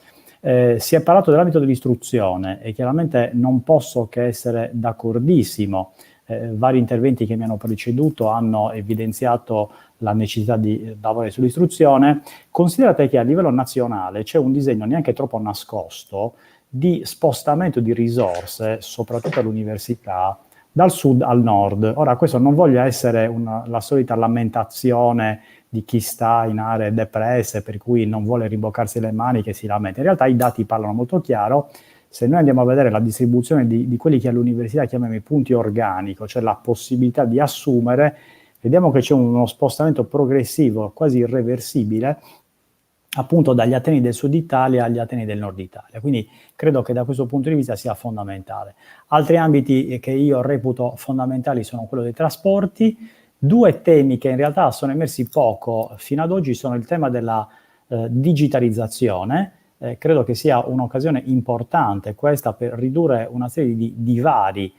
Si è parlato dell'ambito dell'istruzione e chiaramente non posso che essere d'accordissimo. Vari interventi che mi hanno preceduto hanno evidenziato la necessità di lavorare sull'istruzione. Considerate che a livello nazionale c'è un disegno neanche troppo nascosto di spostamento di risorse, soprattutto all'università, dal sud al nord. Ora, questo non voglio essere la solita lamentazione di chi sta in aree depresse, per cui non vuole rimboccarsi le maniche e si lamenta. In realtà i dati parlano molto chiaro. se noi andiamo a vedere la distribuzione di quelli che all'università chiamiamo i punti organico, cioè la possibilità di assumere, vediamo che c'è uno spostamento progressivo, quasi irreversibile, appunto dagli Atenei del Sud Italia agli Atenei del Nord Italia. Quindi credo che da questo punto di vista sia fondamentale. Altri ambiti che io reputo fondamentali sono quello dei trasporti. Due temi che in realtà sono emersi poco fino ad oggi sono il tema della digitalizzazione. Credo che sia un'occasione importante questa per ridurre una serie di divari.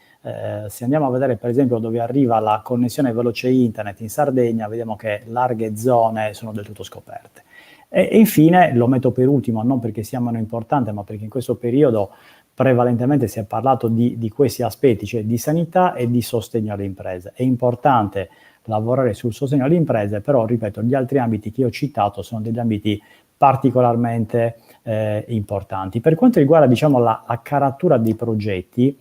Se andiamo a vedere per esempio dove arriva la connessione veloce internet in Sardegna, vediamo che larghe zone sono del tutto scoperte. E infine, lo metto per ultimo, non perché sia meno importante, ma perché in questo periodo prevalentemente si è parlato di questi aspetti, cioè di sanità e di sostegno alle imprese. È importante lavorare sul sostegno alle imprese, però, ripeto, gli altri ambiti che ho citato sono degli ambiti particolarmente importanti. Per quanto riguarda, diciamo, la caratura dei progetti,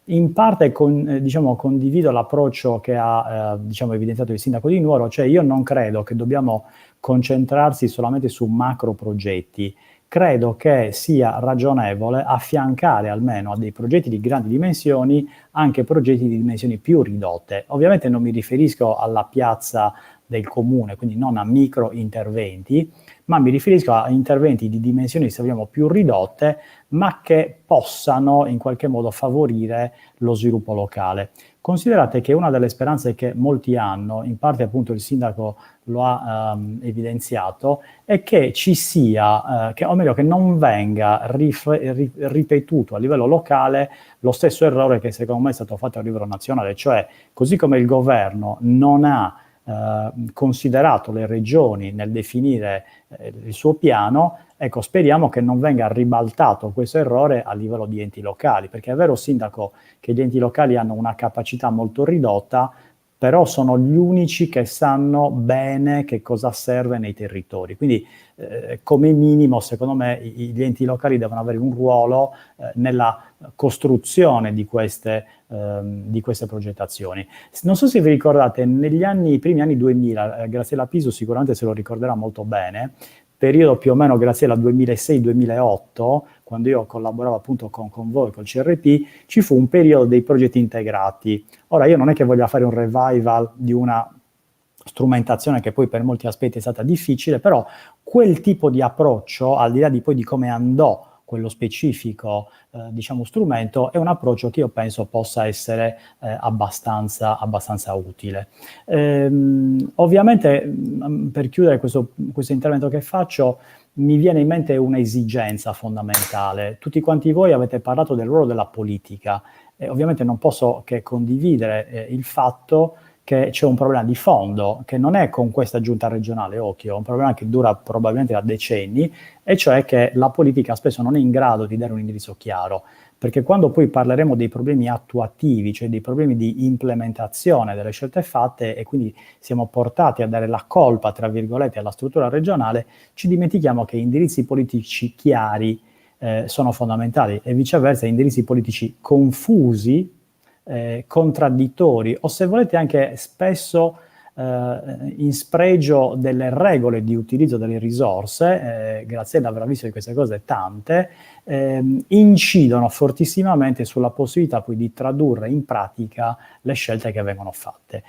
in parte condivido l'approccio che ha evidenziato il sindaco di Nuoro, cioè io non credo che dobbiamo concentrarsi solamente su macro progetti. Credo che sia ragionevole affiancare almeno a dei progetti di grandi dimensioni anche progetti di dimensioni più ridotte. Ovviamente non mi riferisco alla piazza del comune, quindi non a micro interventi, ma mi riferisco a interventi di dimensioni, se vogliamo, più ridotte, ma che possano in qualche modo favorire lo sviluppo locale. Considerate che una delle speranze che molti hanno, in parte appunto il sindaco lo ha evidenziato, è che ci sia, o meglio che non venga ripetuto a livello locale lo stesso errore che secondo me è stato fatto a livello nazionale, cioè così come il governo non ha considerato le regioni nel definire il suo piano, ecco, speriamo che non venga ribaltato questo errore a livello di enti locali, perché è vero, sindaco, che gli enti locali hanno una capacità molto ridotta, però sono gli unici che sanno bene che cosa serve nei territori. Quindi come minimo, secondo me, gli enti locali devono avere un ruolo nella costruzione di queste progettazioni. Non so se vi ricordate, negli primi anni 2000, Graziella Piso sicuramente se lo ricorderà molto bene, periodo più o meno Graziella 2006-2008, quando io collaboravo appunto con voi, col CRP, ci fu un periodo dei progetti integrati. Ora io non è che voglia fare un revival di una strumentazione che poi per molti aspetti è stata difficile, però quel tipo di approccio, al di là di poi di come andò quello specifico strumento, è un approccio che io penso possa essere abbastanza utile. Ovviamente, per chiudere questo intervento che faccio, mi viene in mente un'esigenza fondamentale. Tutti quanti voi avete parlato del ruolo della politica e ovviamente non posso che condividere il fatto che c'è un problema di fondo, che non è con questa giunta regionale, occhio, è un problema che dura probabilmente da decenni, e cioè che la politica spesso non è in grado di dare un indirizzo chiaro, perché quando poi parleremo dei problemi attuativi, cioè dei problemi di implementazione delle scelte fatte, e quindi siamo portati a dare la colpa, tra virgolette, alla struttura regionale, ci dimentichiamo che indirizzi politici chiari sono fondamentali, e viceversa indirizzi politici confusi, contraddittori, o se volete anche spesso in spregio delle regole di utilizzo delle risorse, Graziella avrà visto di queste cose tante, incidono fortissimamente sulla possibilità poi di tradurre in pratica le scelte che vengono fatte.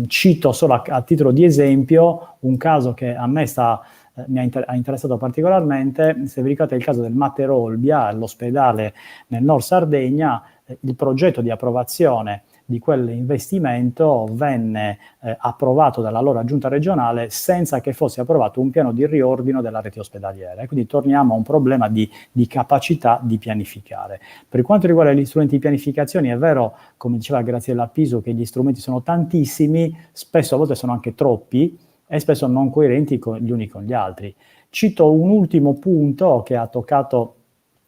Cito solo a titolo di esempio un caso che a me ha interessato particolarmente. Se vi ricordate il caso del Mater Olbia, l'ospedale nel Nord Sardegna, il progetto di approvazione di quell'investimento venne approvato dall'allora giunta regionale senza che fosse approvato un piano di riordino della rete ospedaliera. E quindi torniamo a un problema di capacità di pianificare. Per quanto riguarda gli strumenti di pianificazione, è vero, come diceva Graziella Piso, che gli strumenti sono tantissimi, spesso a volte sono anche troppi e spesso non coerenti gli uni con gli altri. Cito un ultimo punto che ha toccato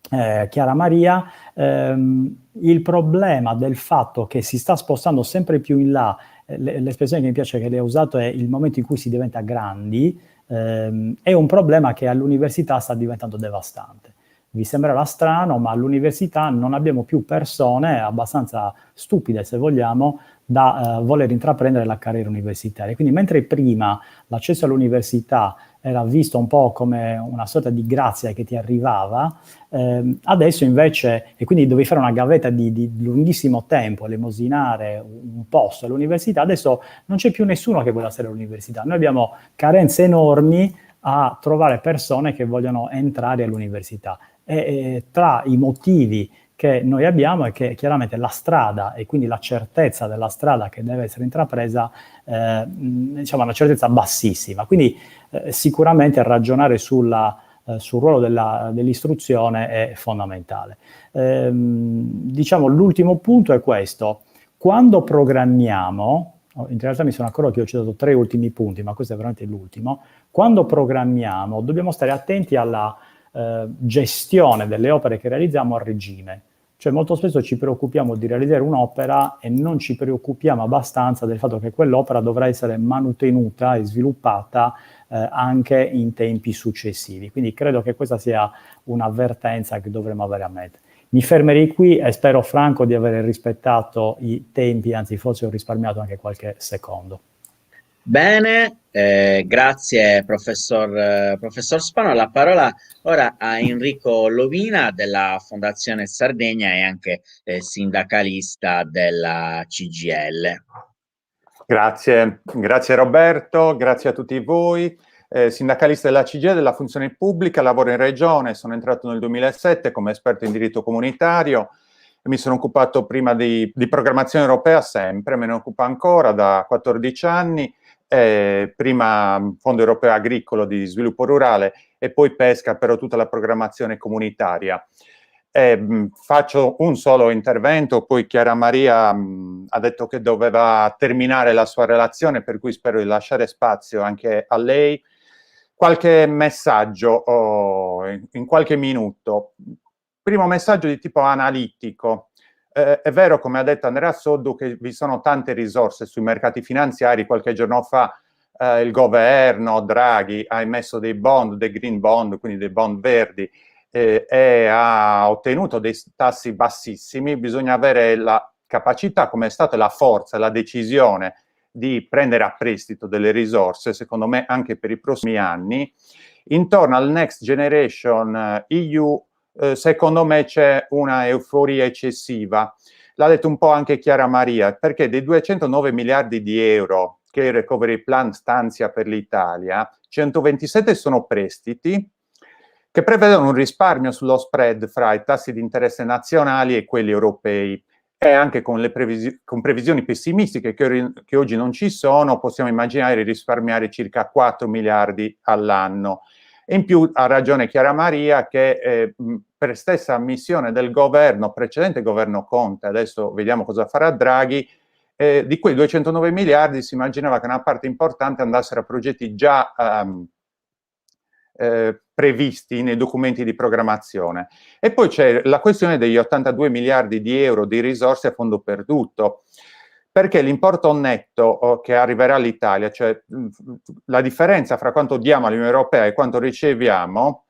Chiara Maria, il problema del fatto che si sta spostando sempre più in là, l'espressione che mi piace che lei ha usato è il momento in cui si diventa grandi, è un problema che all'università sta diventando devastante. Vi sembrerà strano, ma all'università non abbiamo più persone abbastanza stupide, se vogliamo, da voler intraprendere la carriera universitaria. Quindi mentre prima l'accesso all'università era visto un po' come una sorta di grazia che ti arrivava, adesso invece, e quindi dovevi fare una gavetta di lunghissimo tempo, elemosinare un posto all'università, adesso non c'è più nessuno che vuole essere all'università. Noi abbiamo carenze enormi a trovare persone che vogliono entrare all'università. E tra i motivi che noi abbiamo è che chiaramente la strada e quindi la certezza della strada che deve essere intrapresa, diciamo, una certezza bassissima. Quindi sicuramente ragionare sul ruolo dell'istruzione è fondamentale. Diciamo, l'ultimo punto è questo: quando programmiamo, in realtà mi sono accorto che ho citato 3 ultimi punti, ma questo è veramente l'ultimo, quando programmiamo dobbiamo stare attenti alla gestione delle opere che realizziamo a regime. Cioè molto spesso ci preoccupiamo di realizzare un'opera e non ci preoccupiamo abbastanza del fatto che quell'opera dovrà essere manutenuta e sviluppata anche in tempi successivi. Quindi credo che questa sia un'avvertenza che dovremmo avere a mente. Mi fermerei qui e spero, Franco, di aver rispettato i tempi, anzi forse ho risparmiato anche qualche secondo. Bene, grazie professor Spano. La parola ora a Enrico Lovina della Fondazione Sardegna e anche sindacalista della CGIL. Grazie Roberto, grazie a tutti voi. Sindacalista della CGIL, della funzione pubblica, lavoro in regione, sono entrato nel 2007 come esperto in diritto comunitario. Mi sono occupato prima di programmazione europea, sempre, me ne occupo ancora da 14 anni. Prima Fondo Europeo Agricolo di Sviluppo Rurale e poi pesca per tutta la programmazione comunitaria. Faccio un solo intervento, poi Chiara Maria ha detto che doveva terminare la sua relazione, per cui spero di lasciare spazio anche a lei. Qualche messaggio in qualche minuto. Primo messaggio di tipo analitico. È vero, come ha detto Andrea Soddu, che vi sono tante risorse sui mercati finanziari. Qualche giorno fa il governo Draghi ha emesso dei bond, dei green bond, quindi dei bond verdi, e ha ottenuto dei tassi bassissimi. Bisogna avere la capacità, come è stata la forza, la decisione di prendere a prestito delle risorse, secondo me anche per i prossimi anni. Intorno al Next Generation EU, secondo me c'è una euforia eccessiva. L'ha detto un po' anche Chiara Maria, perché dei 209 miliardi di euro che il Recovery Plan stanzia per l'Italia, 127 sono prestiti che prevedono un risparmio sullo spread fra i tassi di interesse nazionali e quelli europei, e anche con le previsioni pessimistiche che oggi non ci sono, possiamo immaginare di risparmiare circa 4 miliardi all'anno. E in più ha ragione Chiara Maria che per stessa ammissione del governo, precedente governo Conte, adesso vediamo cosa farà Draghi, di quei 209 miliardi si immaginava che una parte importante andassero a progetti già previsti nei documenti di programmazione. E poi c'è la questione degli 82 miliardi di euro di risorse a fondo perduto, perché l'importo netto che arriverà all'Italia, cioè la differenza fra quanto diamo all'Unione Europea e quanto riceviamo,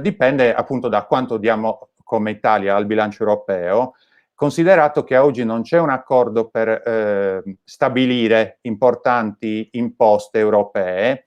dipende appunto da quanto diamo come Italia al bilancio europeo, considerato che oggi non c'è un accordo per stabilire importanti imposte europee,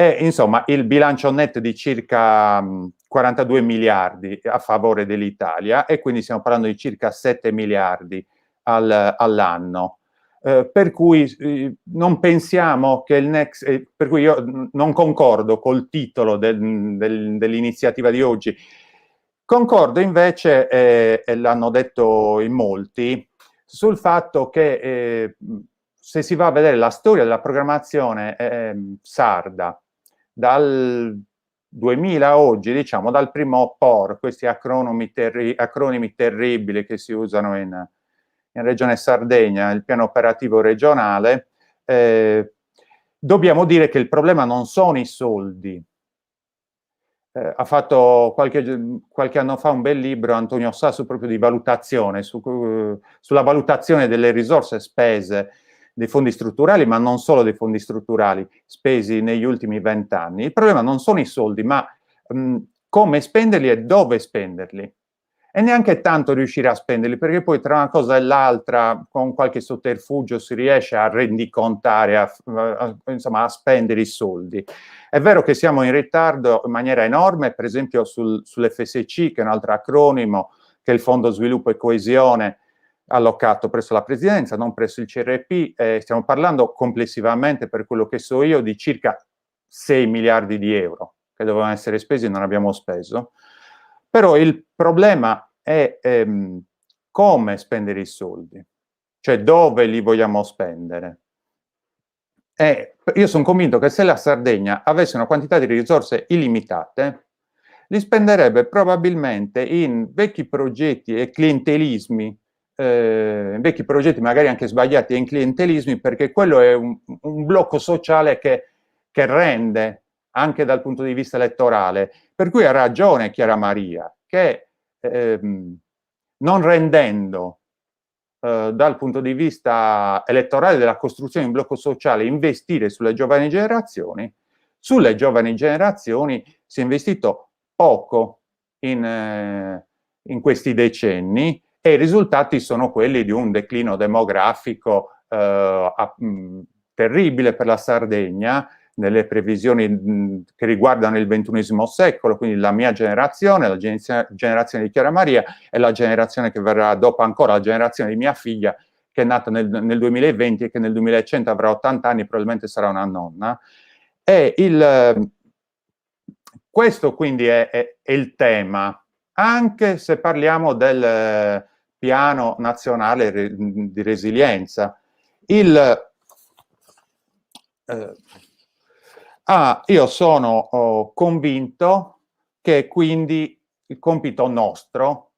e insomma il bilancio netto di circa 42 miliardi a favore dell'Italia, e quindi stiamo parlando di circa 7 miliardi all'anno. Per cui non pensiamo che il Next, per cui io non concordo col titolo dell'iniziativa di oggi. Concordo invece, e l'hanno detto in molti, sul fatto che se si va a vedere la storia della programmazione sarda, dal 2000 a oggi, diciamo dal primo POR, questi acronimi terribili che si usano in Regione Sardegna, il piano operativo regionale, dobbiamo dire che il problema non sono i soldi. Ha fatto qualche anno fa un bel libro Antonio Sasso proprio di valutazione, sulla valutazione delle risorse spese dei fondi strutturali, ma non solo dei fondi strutturali spesi negli ultimi 20 anni. Il problema non sono i soldi, ma come spenderli e dove spenderli. e neanche tanto riuscire a spenderli, perché poi tra una cosa e l'altra, con qualche sotterfugio, si riesce a rendicontare, insomma, a spendere i soldi. È vero che siamo in ritardo in maniera enorme, per esempio sull'FSC, che è un altro acronimo, che è il Fondo Sviluppo e Coesione, allocato presso la Presidenza, non presso il CRP. Stiamo parlando complessivamente, per quello che so io, di circa 6 miliardi di euro che dovevano essere spesi e non abbiamo speso. Però il problema è come spendere i soldi, cioè dove li vogliamo spendere. Io sono convinto che se la Sardegna avesse una quantità di risorse illimitate, li spenderebbe probabilmente in vecchi progetti e clientelismi, vecchi progetti magari anche sbagliati, e in clientelismi, perché quello è un blocco sociale che rende anche dal punto di vista elettorale. Per cui ha ragione Chiara Maria, che non rendendo dal punto di vista elettorale della costruzione di un blocco sociale, investire sulle giovani generazioni si è investito poco in questi decenni, e i risultati sono quelli di un declino demografico terribile per la Sardegna, nelle previsioni che riguardano il XXI secolo, quindi la mia generazione, la generazione di Chiara Maria, e la generazione che verrà dopo ancora, la generazione di mia figlia, che è nata nel 2020 e che nel 2100 avrà 80 anni, probabilmente sarà una nonna. Questo quindi è il tema, anche se parliamo del piano nazionale di resilienza. Io sono convinto che quindi il compito nostro,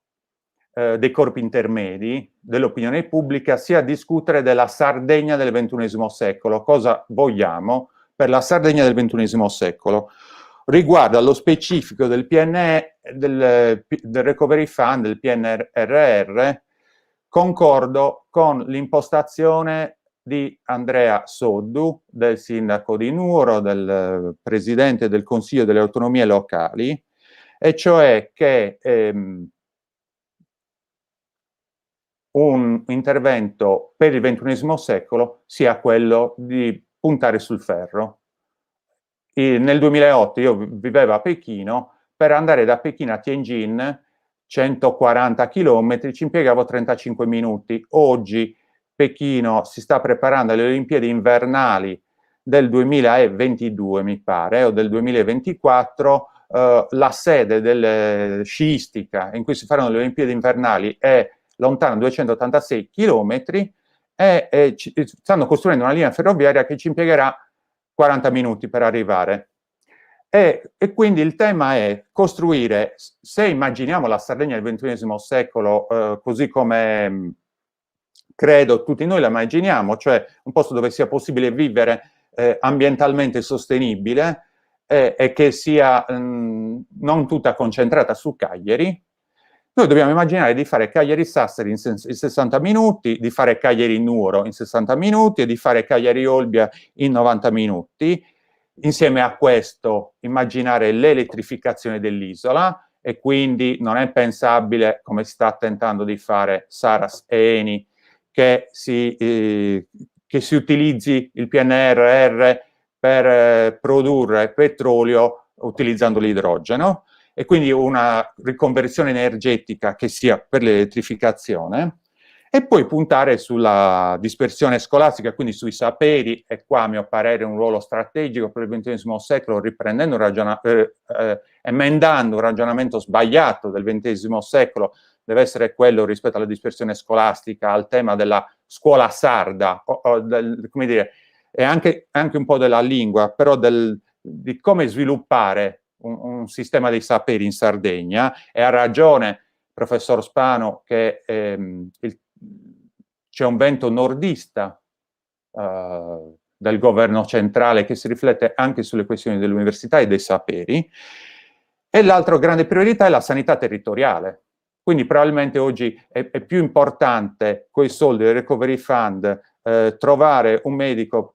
dei corpi intermedi, dell'opinione pubblica, sia discutere della Sardegna del XXI secolo, cosa vogliamo per la Sardegna del XXI secolo. Riguardo allo specifico del del Recovery Fund, del PNRR, concordo con l'impostazione di Andrea Soddu, del sindaco di Nuoro, del presidente del Consiglio delle Autonomie Locali, e cioè che un intervento per il XXI secolo sia quello di puntare sul ferro. Nel 2008 io vivevo a Pechino, per andare da Pechino a Tianjin, 140 km, ci impiegavo 35 minuti. Oggi Pechino si sta preparando alle Olimpiadi invernali del 2022, mi pare, o del 2024. La sede sciistica in cui si faranno le Olimpiadi invernali è lontana 286 km e stanno costruendo una linea ferroviaria che ci impiegherà 40 minuti per arrivare. E quindi il tema è costruire, se immaginiamo la Sardegna del XXI secolo così come credo tutti noi la immaginiamo, cioè un posto dove sia possibile vivere ambientalmente sostenibile e che sia non tutta concentrata su Cagliari, noi dobbiamo immaginare di fare Cagliari-Sassari in 60 minuti, di fare Cagliari-Nuoro in 60 minuti e di fare Cagliari-Olbia in 90 minuti. Insieme a questo immaginare l'elettrificazione dell'isola, e quindi non è pensabile, come si sta tentando di fare Saras e Eni, che si utilizzi il PNRR per produrre petrolio utilizzando l'idrogeno, e quindi una riconversione energetica che sia per l'elettrificazione, e poi puntare sulla dispersione scolastica, quindi sui saperi, e qua a mio parere un ruolo strategico per il XX secolo, riprendendo emendando un ragionamento sbagliato del XX secolo, deve essere quello rispetto alla dispersione scolastica, al tema della scuola sarda, come dire, e anche un po' della lingua, però di come sviluppare un sistema dei saperi in Sardegna. E ha ragione professor Spano che c'è un vento nordista del governo centrale che si riflette anche sulle questioni dell'università e dei saperi. E l'altra grande priorità è la sanità territoriale. Quindi probabilmente oggi è più importante, con i soldi del Recovery Fund, trovare un medico,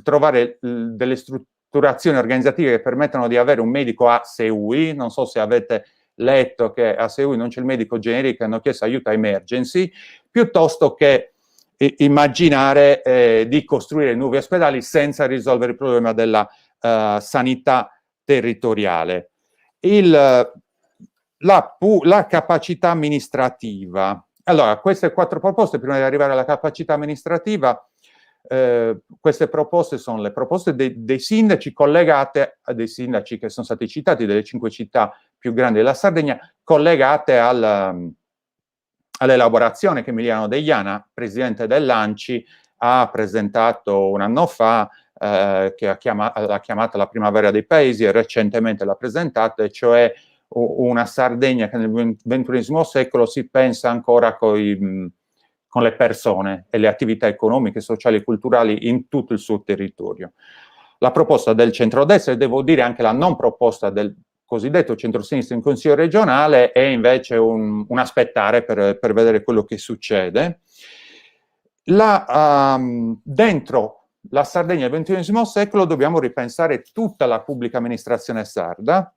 trovare delle strutturazioni organizzative che permettano di avere un medico a Seui. Non so se avete letto che a Seul non c'è il medico generico e hanno chiesto aiuto a emergency, piuttosto che immaginare di costruire nuovi ospedali senza risolvere il problema della sanità territoriale. La capacità amministrativa. Allora, queste 4 proposte, prima di arrivare alla capacità amministrativa, queste proposte sono le proposte dei sindaci collegate a dei sindaci che sono stati citati, delle 5 città più grandi della Sardegna, collegate all'elaborazione che Emiliano Deiana, presidente dell'ANCI, ha presentato un anno fa, che l'ha chiamata la primavera dei paesi, e recentemente l'ha presentata, e cioè una Sardegna che nel XXI secolo si pensa ancora con le persone e le attività economiche, sociali e culturali in tutto il suo territorio. La proposta del centrodestra, e devo dire anche la non proposta del cosiddetto centrosinistra in Consiglio regionale, è invece un aspettare per vedere quello che succede. Dentro la Sardegna del XXI secolo dobbiamo ripensare tutta la pubblica amministrazione sarda,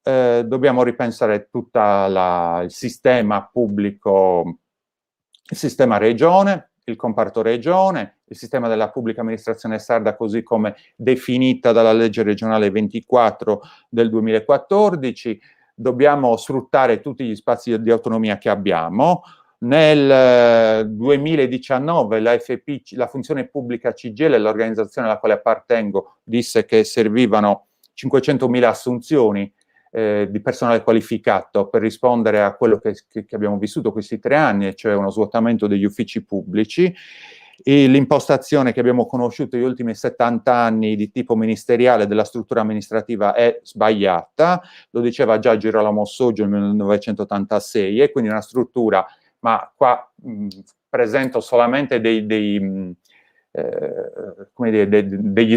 dobbiamo ripensare tutto il sistema pubblico, il sistema regione, il comparto regione, il sistema della pubblica amministrazione sarda così come definita dalla legge regionale 24 del 2014, dobbiamo sfruttare tutti gli spazi di autonomia che abbiamo. Nel 2019 la FP, la funzione pubblica CGIL, l'organizzazione alla quale appartengo, disse che servivano 500.000 assunzioni di personale qualificato per rispondere a quello che abbiamo vissuto questi 3 anni, cioè uno svuotamento degli uffici pubblici. L'impostazione che abbiamo conosciuto negli ultimi 70 anni di tipo ministeriale della struttura amministrativa è sbagliata, lo diceva già Girolamo Soggio nel 1986, e quindi una struttura, ma qua presento solamente degli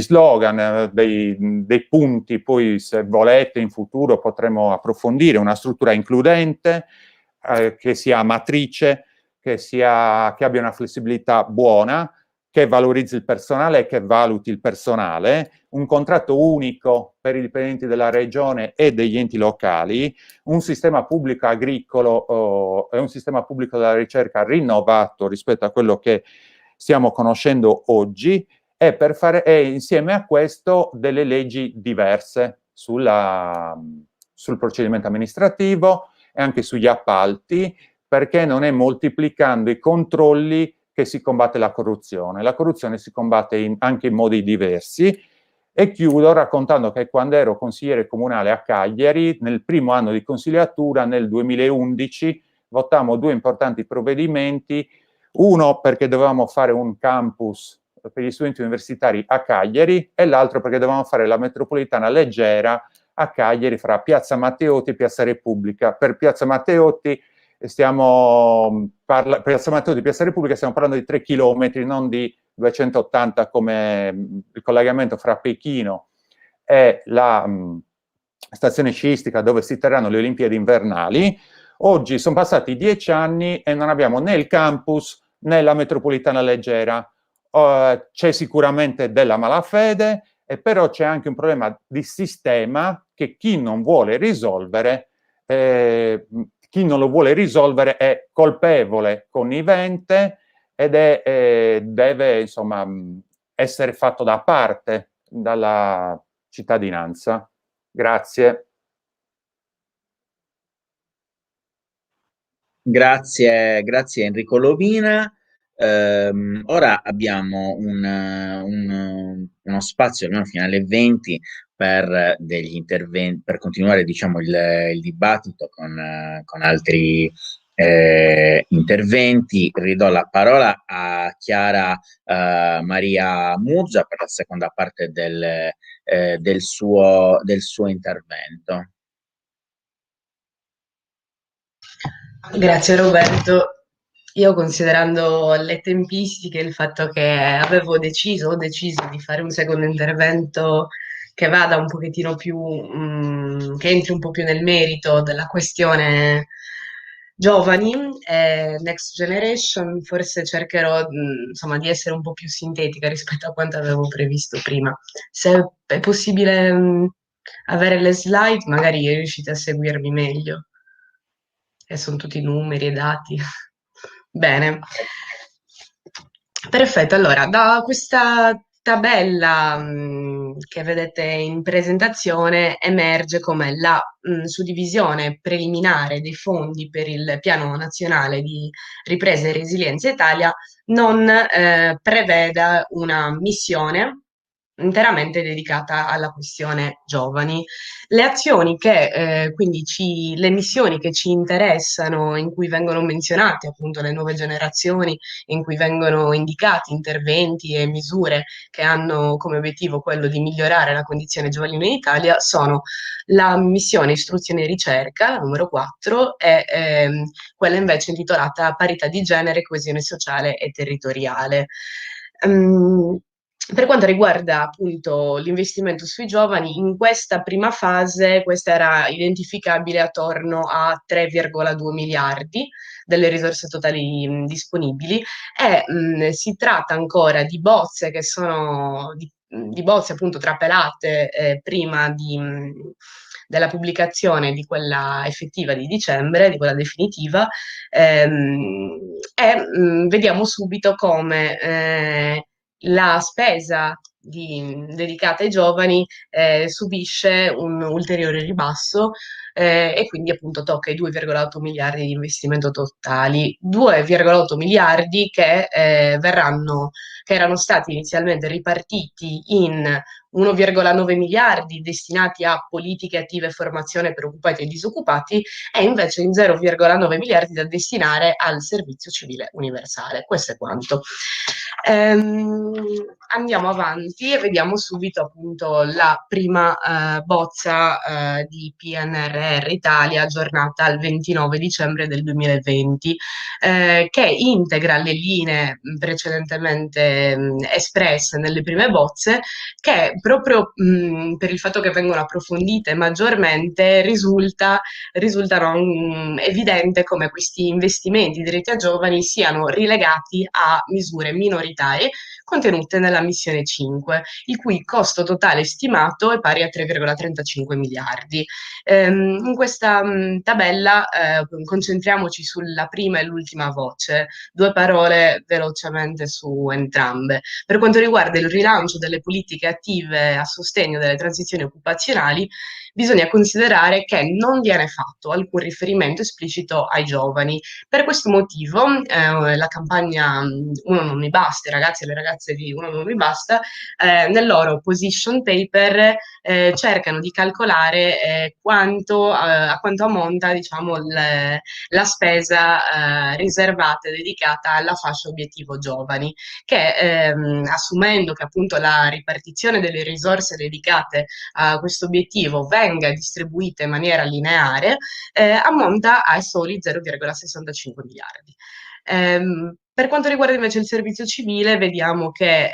slogan, dei punti, poi se volete in futuro potremo approfondire, una struttura includente, che sia matrice, che abbia una flessibilità buona, che valorizzi il personale e che valuti il personale, un contratto unico per i dipendenti della regione e degli enti locali, un sistema pubblico agricolo e un sistema pubblico della ricerca rinnovato rispetto a quello che stiamo conoscendo oggi, e insieme a questo delle leggi diverse sul procedimento amministrativo e anche sugli appalti, perché non è moltiplicando i controlli che si combatte la corruzione. La corruzione si combatte anche in modi diversi. E chiudo raccontando che quando ero consigliere comunale a Cagliari, nel primo anno di consigliatura, nel 2011, votammo 2 importanti provvedimenti, uno perché dovevamo fare un campus per gli studenti universitari a Cagliari, e l'altro perché dovevamo fare la metropolitana leggera a Cagliari fra Piazza Matteotti e Piazza Repubblica. Per Piazza Matteotti Piazza Matteotti, Piazza Repubblica, stiamo parlando di 3 chilometri, non di 280 come il collegamento fra Pechino e la stazione sciistica dove si terranno le Olimpiadi invernali. Oggi sono passati 10 anni e non abbiamo né il campus né la metropolitana leggera. C'è sicuramente della malafede, e però c'è anche un problema di sistema che chi non vuole risolvere è colpevole, connivente, ed deve insomma essere fatto da parte dalla cittadinanza. Grazie. Grazie Enrico Lovina. Ora abbiamo uno spazio almeno fino alle 20 per degli interventi, per continuare diciamo il dibattito con altri interventi. Ridò la parola a Chiara Maria Murgia per la seconda parte del suo intervento. Grazie Roberto. Io, considerando le tempistiche, il fatto che ho deciso di fare un secondo intervento che vada un pochettino più, che entri un po' più nel merito della questione giovani, Next Generation, forse cercherò insomma di essere un po' più sintetica rispetto a quanto avevo previsto prima. Se è possibile avere le slide, magari riuscite a seguirmi meglio. e sono tutti numeri e dati. Bene. Perfetto, allora da questa tabella che vedete in presentazione emerge come la suddivisione preliminare dei fondi per il Piano Nazionale di Ripresa e Resilienza Italia non preveda una missione interamente dedicata alla questione giovani. Le azioni che quindi le missioni che ci interessano, in cui vengono menzionate appunto le nuove generazioni, in cui vengono indicati interventi e misure che hanno come obiettivo quello di migliorare la condizione giovanile in Italia, sono la missione istruzione e ricerca, numero 4, e quella invece intitolata parità di genere, coesione sociale e territoriale. Per quanto riguarda appunto l'investimento sui giovani, in questa prima fase questa era identificabile attorno a 3,2 miliardi delle risorse totali disponibili e si tratta ancora di bozze che sono di bozze appunto trapelate prima della pubblicazione di quella effettiva di dicembre, di quella definitiva, vediamo subito come la spesa dedicata ai giovani subisce un ulteriore ribasso e quindi appunto tocca i 2,8 miliardi di investimento totali, 2,8 miliardi che erano stati inizialmente ripartiti in 1,9 miliardi destinati a politiche attive e formazione per occupati e disoccupati e invece in 0,9 miliardi da destinare al servizio civile universale. Questo è quanto. Andiamo avanti e vediamo subito appunto la prima bozza di PNRR Italia aggiornata al 29 dicembre del 2020 che integra le linee precedentemente espresse nelle prime bozze che proprio per il fatto che vengono approfondite maggiormente risultano evidente come questi investimenti diretti a giovani siano rilegati a misure minoritarie contenute nella missione 5, il cui costo totale stimato è pari a 3,35 miliardi. In questa tabella concentriamoci sulla prima e l'ultima voce, 2 parole velocemente su entrambe. Per quanto riguarda il rilancio delle politiche attive a sostegno delle transizioni occupazionali, bisogna considerare che non viene fatto alcun riferimento esplicito ai giovani. Per questo motivo la campagna Uno non mi basta, i ragazzi e le ragazze di Uno non mi basta, nel loro position paper cercano di calcolare a quanto ammonta diciamo, la spesa riservata e dedicata alla fascia obiettivo giovani, che assumendo che appunto la ripartizione delle risorse dedicate a questo obiettivo venga distribuita in maniera lineare, ammonta a soli 0,65 miliardi. Per quanto riguarda invece il servizio civile, vediamo che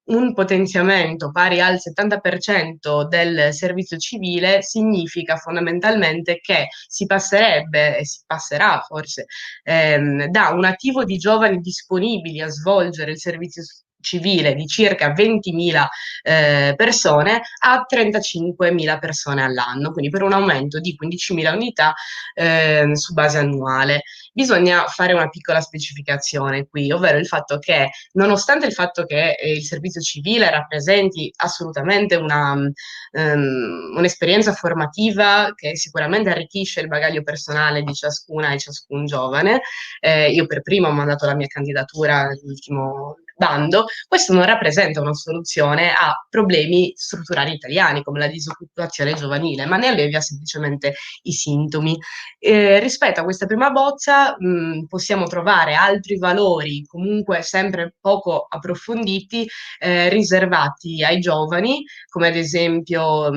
un potenziamento pari al 70% del servizio civile significa fondamentalmente che si passerebbe e si passerà forse da un attivo di giovani disponibili a svolgere il servizio civile di circa 20.000 persone a 35.000 persone all'anno, quindi per un aumento di 15.000 unità su base annuale. Bisogna fare una piccola specificazione qui, ovvero il fatto che nonostante il fatto che il servizio civile rappresenti assolutamente un'esperienza formativa che sicuramente arricchisce il bagaglio personale di ciascuna e ciascun giovane, io per prima ho mandato la mia candidatura all'ultimo bando, questo non rappresenta una soluzione a problemi strutturali italiani come la disoccupazione giovanile, ma ne allevia semplicemente i sintomi. Rispetto a questa prima bozza possiamo trovare altri valori, comunque sempre poco approfonditi, riservati ai giovani, come ad esempio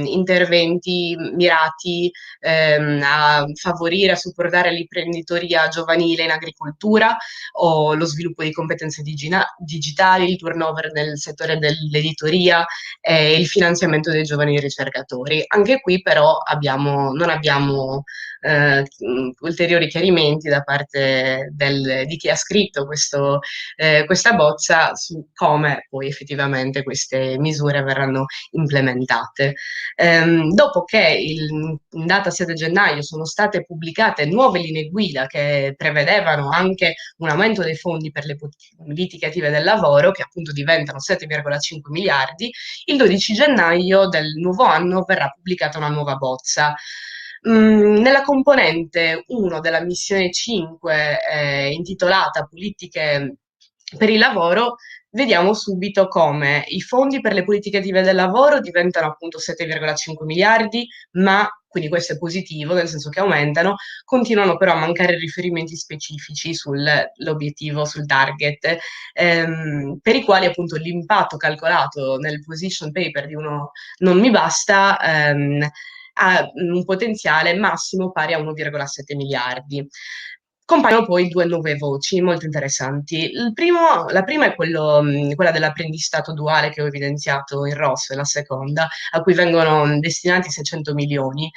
interventi mirati a favorire, a supportare l'imprenditoria giovanile in agricoltura o lo sviluppo di competenze digitali, il turnover nel settore dell'editoria e il finanziamento dei giovani ricercatori. Anche qui però non abbiamo ulteriori chiarimenti da parte di chi ha scritto questa bozza su come poi effettivamente queste misure verranno implementate. Dopo che in data 7 gennaio sono state pubblicate nuove linee guida che prevedevano anche un aumento dei fondi per le politiche attive del lavoro, che appunto diventano 7,5 miliardi, il 12 gennaio del nuovo anno verrà pubblicata una nuova bozza. Nella componente 1 della missione 5, intitolata Politiche per il lavoro, vediamo subito come i fondi per le politiche attive del lavoro diventano appunto 7,5 miliardi, ma quindi questo è positivo, nel senso che aumentano, continuano però a mancare riferimenti specifici sull'obiettivo, sul target, per i quali appunto l'impatto calcolato nel position paper di Uno Non Mi Basta ha un potenziale massimo pari a 1,7 miliardi. Compaiono poi due nuove voci molto interessanti. La prima è quella dell'apprendistato duale che ho evidenziato in rosso, e la seconda, a cui vengono destinati 600 milioni.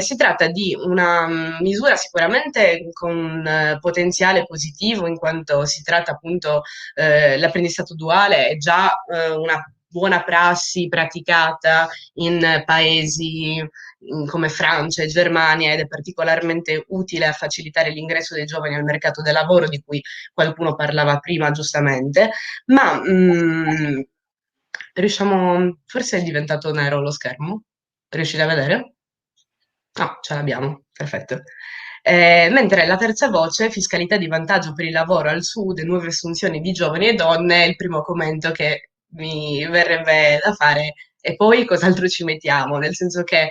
Si tratta di una misura sicuramente con potenziale positivo, in quanto si tratta appunto, l'apprendistato duale è già una buona prassi praticata in paesi come Francia e Germania, ed è particolarmente utile a facilitare l'ingresso dei giovani al mercato del lavoro, di cui qualcuno parlava prima giustamente, ma forse è diventato nero lo schermo? Riuscite a vedere? No, ce l'abbiamo, perfetto. Mentre la terza voce, fiscalità di vantaggio per il lavoro al sud e nuove assunzioni di giovani e donne, è il primo commento che mi verrebbe da fare. E poi cos'altro ci mettiamo? Nel senso che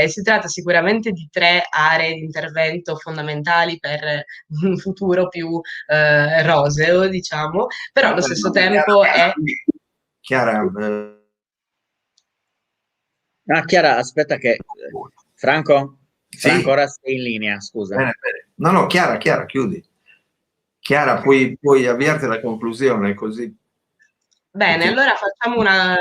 si tratta sicuramente di 3 aree di intervento fondamentali per un futuro più roseo, diciamo, però allo stesso tempo è... Chiara, Chiara, aspetta che... Franco, sì? ora sei in linea, scusa. Bene. No, Chiara, chiudi. Chiara, puoi avviarti alla conclusione, così. Bene, allora facciamo una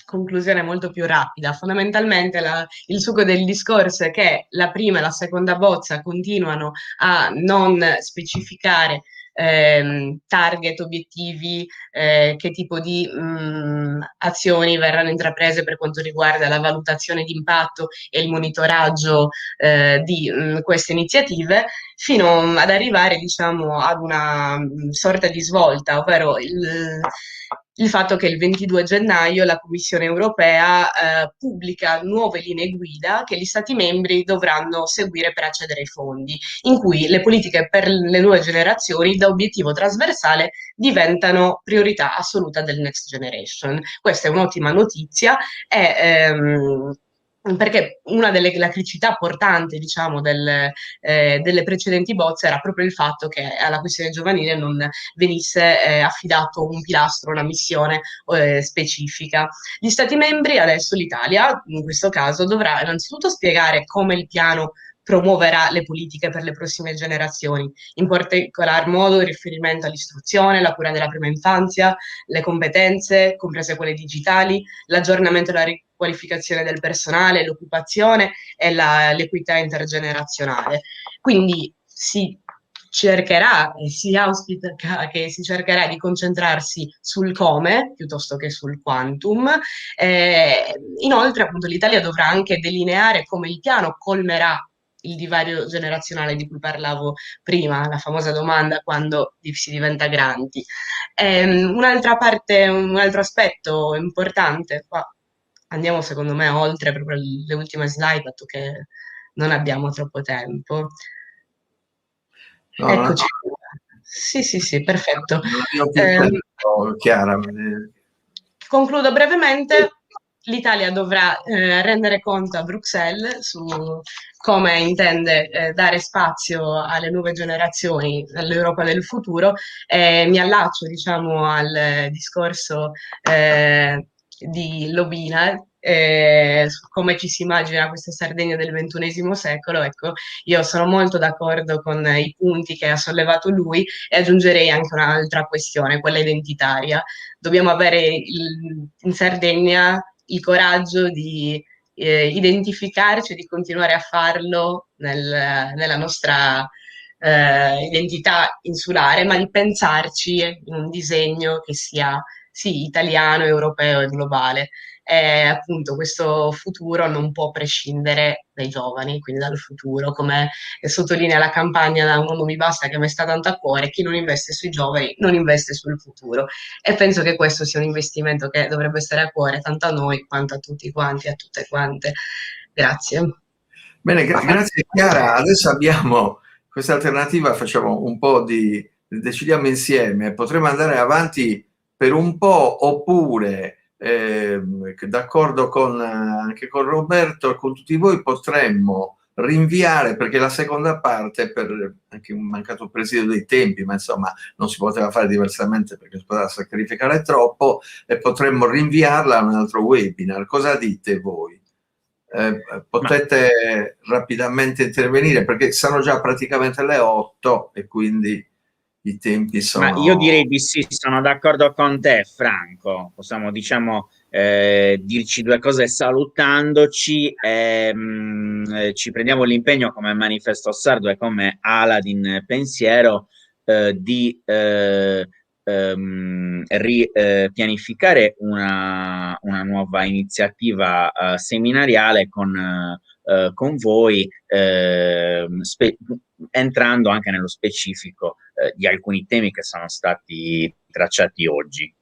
conclusione molto più rapida. Fondamentalmente il succo del discorso è che la prima e la seconda bozza continuano a non specificare target, obiettivi, che tipo di azioni verranno intraprese per quanto riguarda la valutazione di impatto e il monitoraggio di queste iniziative, fino ad arrivare, diciamo, ad una sorta di svolta, ovvero il fatto che il 22 gennaio la Commissione europea pubblica nuove linee guida che gli Stati membri dovranno seguire per accedere ai fondi, in cui le politiche per le nuove generazioni da obiettivo trasversale diventano priorità assoluta del Next Generation. Questa è un'ottima notizia perché una delle criticità portanti, diciamo, delle precedenti bozze era proprio il fatto che alla questione giovanile non venisse affidato un pilastro, una missione specifica. Gli Stati membri, adesso l'Italia, in questo caso, dovrà innanzitutto spiegare come il piano promuoverà le politiche per le prossime generazioni, in particolar modo in riferimento all'istruzione, la cura della prima infanzia, le competenze, comprese quelle digitali, l'aggiornamento e la riqualificazione del personale, l'occupazione e l'equità intergenerazionale. Quindi si cercherà e si auspica che si cercherà di concentrarsi sul come piuttosto che sul quantum. Inoltre, appunto, l'Italia dovrà anche delineare come il piano colmerà il divario generazionale di cui parlavo prima, la famosa domanda quando si diventa grandi. Un'altra parte, un altro aspetto importante, qua andiamo secondo me oltre proprio le ultime slide, dato che non abbiamo troppo tempo. No, Eccoci. Sì, perfetto. Chiara. Concludo brevemente. L'Italia dovrà rendere conto a Bruxelles su come intende dare spazio alle nuove generazioni, all'Europa del futuro. Mi allaccio, diciamo, al discorso di Lobina, su come ci si immagina questa Sardegna del XXI secolo. Ecco, io sono molto d'accordo con i punti che ha sollevato lui e aggiungerei anche un'altra questione, quella identitaria. Dobbiamo avere in Sardegna il coraggio di identificarci e di continuare a farlo nella nostra identità insulare, ma di pensarci in un disegno che sia sì italiano, europeo e globale. E appunto questo futuro non può prescindere dai giovani, quindi dal futuro, come sottolinea la campagna Da un mondo mi basta, che mi sta tanto a cuore: chi non investe sui giovani non investe sul futuro. E penso che questo sia un investimento che dovrebbe stare a cuore tanto a noi quanto a tutti quanti, a tutte quante. Grazie. Bene, grazie Chiara. Adesso abbiamo questa alternativa, facciamo un po' decidiamo insieme, potremmo andare avanti per un po', oppure d'accordo anche con Roberto e con tutti voi, potremmo rinviare, perché la seconda parte, per anche un mancato presidio dei tempi, ma insomma non si poteva fare diversamente perché si poteva sacrificare troppo, e potremmo rinviarla a un altro webinar. Cosa dite voi? Potete rapidamente intervenire, perché sono già praticamente le 8 e quindi i tempi sono... Ma io direi di sì, sono d'accordo con te, Franco. Possiamo, diciamo, dirci due cose salutandoci. Ci prendiamo l'impegno come Manifesto Sardo e come Aladin Pensiero di pianificare una nuova iniziativa seminariale con voi, entrando anche nello specifico di alcuni temi che sono stati tracciati oggi.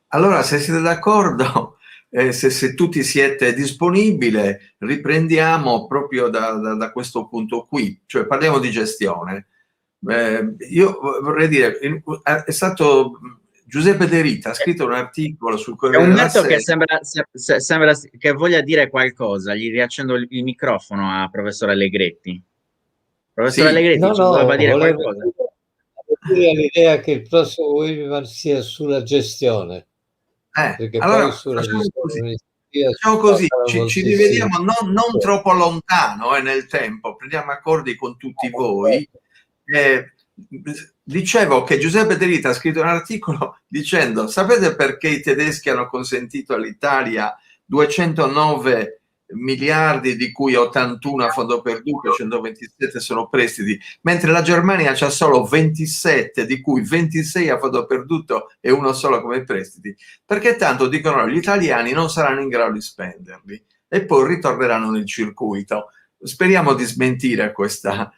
Allora, se siete d'accordo, se tutti siete disponibili, riprendiamo proprio da questo punto qui, cioè parliamo di gestione. Io vorrei dire, è stato Giuseppe De Rita, ha scritto un articolo sul Corriere della Sera. Che sembra che voglia dire qualcosa. Gli riaccendo il microfono a professor Allegretti. Professor Allegretti, ci voleva dire qualcosa? Io ho l'idea che il prossimo webinar sia sulla gestione. Perché allora, poi sulla gestione... Facciamo così, ci rivediamo non troppo lontano nel tempo, prendiamo accordi con tutti voi. Dicevo che Giuseppe De Rita ha scritto un articolo dicendo: sapete perché i tedeschi hanno consentito all'Italia 209 miliardi, di cui 81 a fondo perduto, 127 sono prestiti, mentre la Germania c'ha solo 27, di cui 26 a fondo perduto e uno solo come prestiti? Perché tanto, dicono, gli italiani non saranno in grado di spenderli e poi ritorneranno nel circuito. Speriamo di smentire questa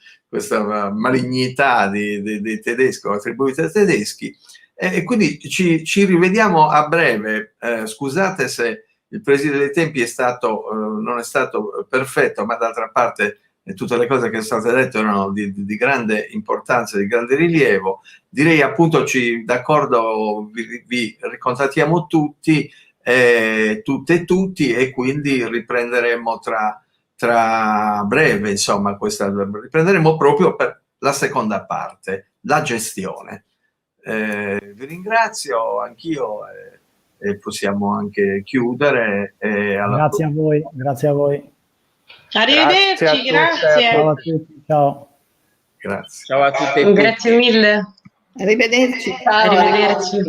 malignità dei tedeschi, attribuita ai tedeschi, e quindi ci rivediamo a breve. Scusate se il presidio dei tempi non è stato perfetto, ma d'altra parte tutte le cose che sono state dette erano di grande importanza, di grande rilievo. Direi appunto, d'accordo, vi ricontattiamo tutti, tutte e tutti, e quindi riprenderemo tra breve, insomma, riprenderemo proprio per la seconda parte, la gestione. Vi ringrazio anch'io e possiamo anche chiudere. Grazie a voi, grazie a voi. Arrivederci, grazie. Ciao a tutti, ciao. Grazie. Ciao a tutti e tutti. Grazie mille. Arrivederci. Ciao. Arrivederci.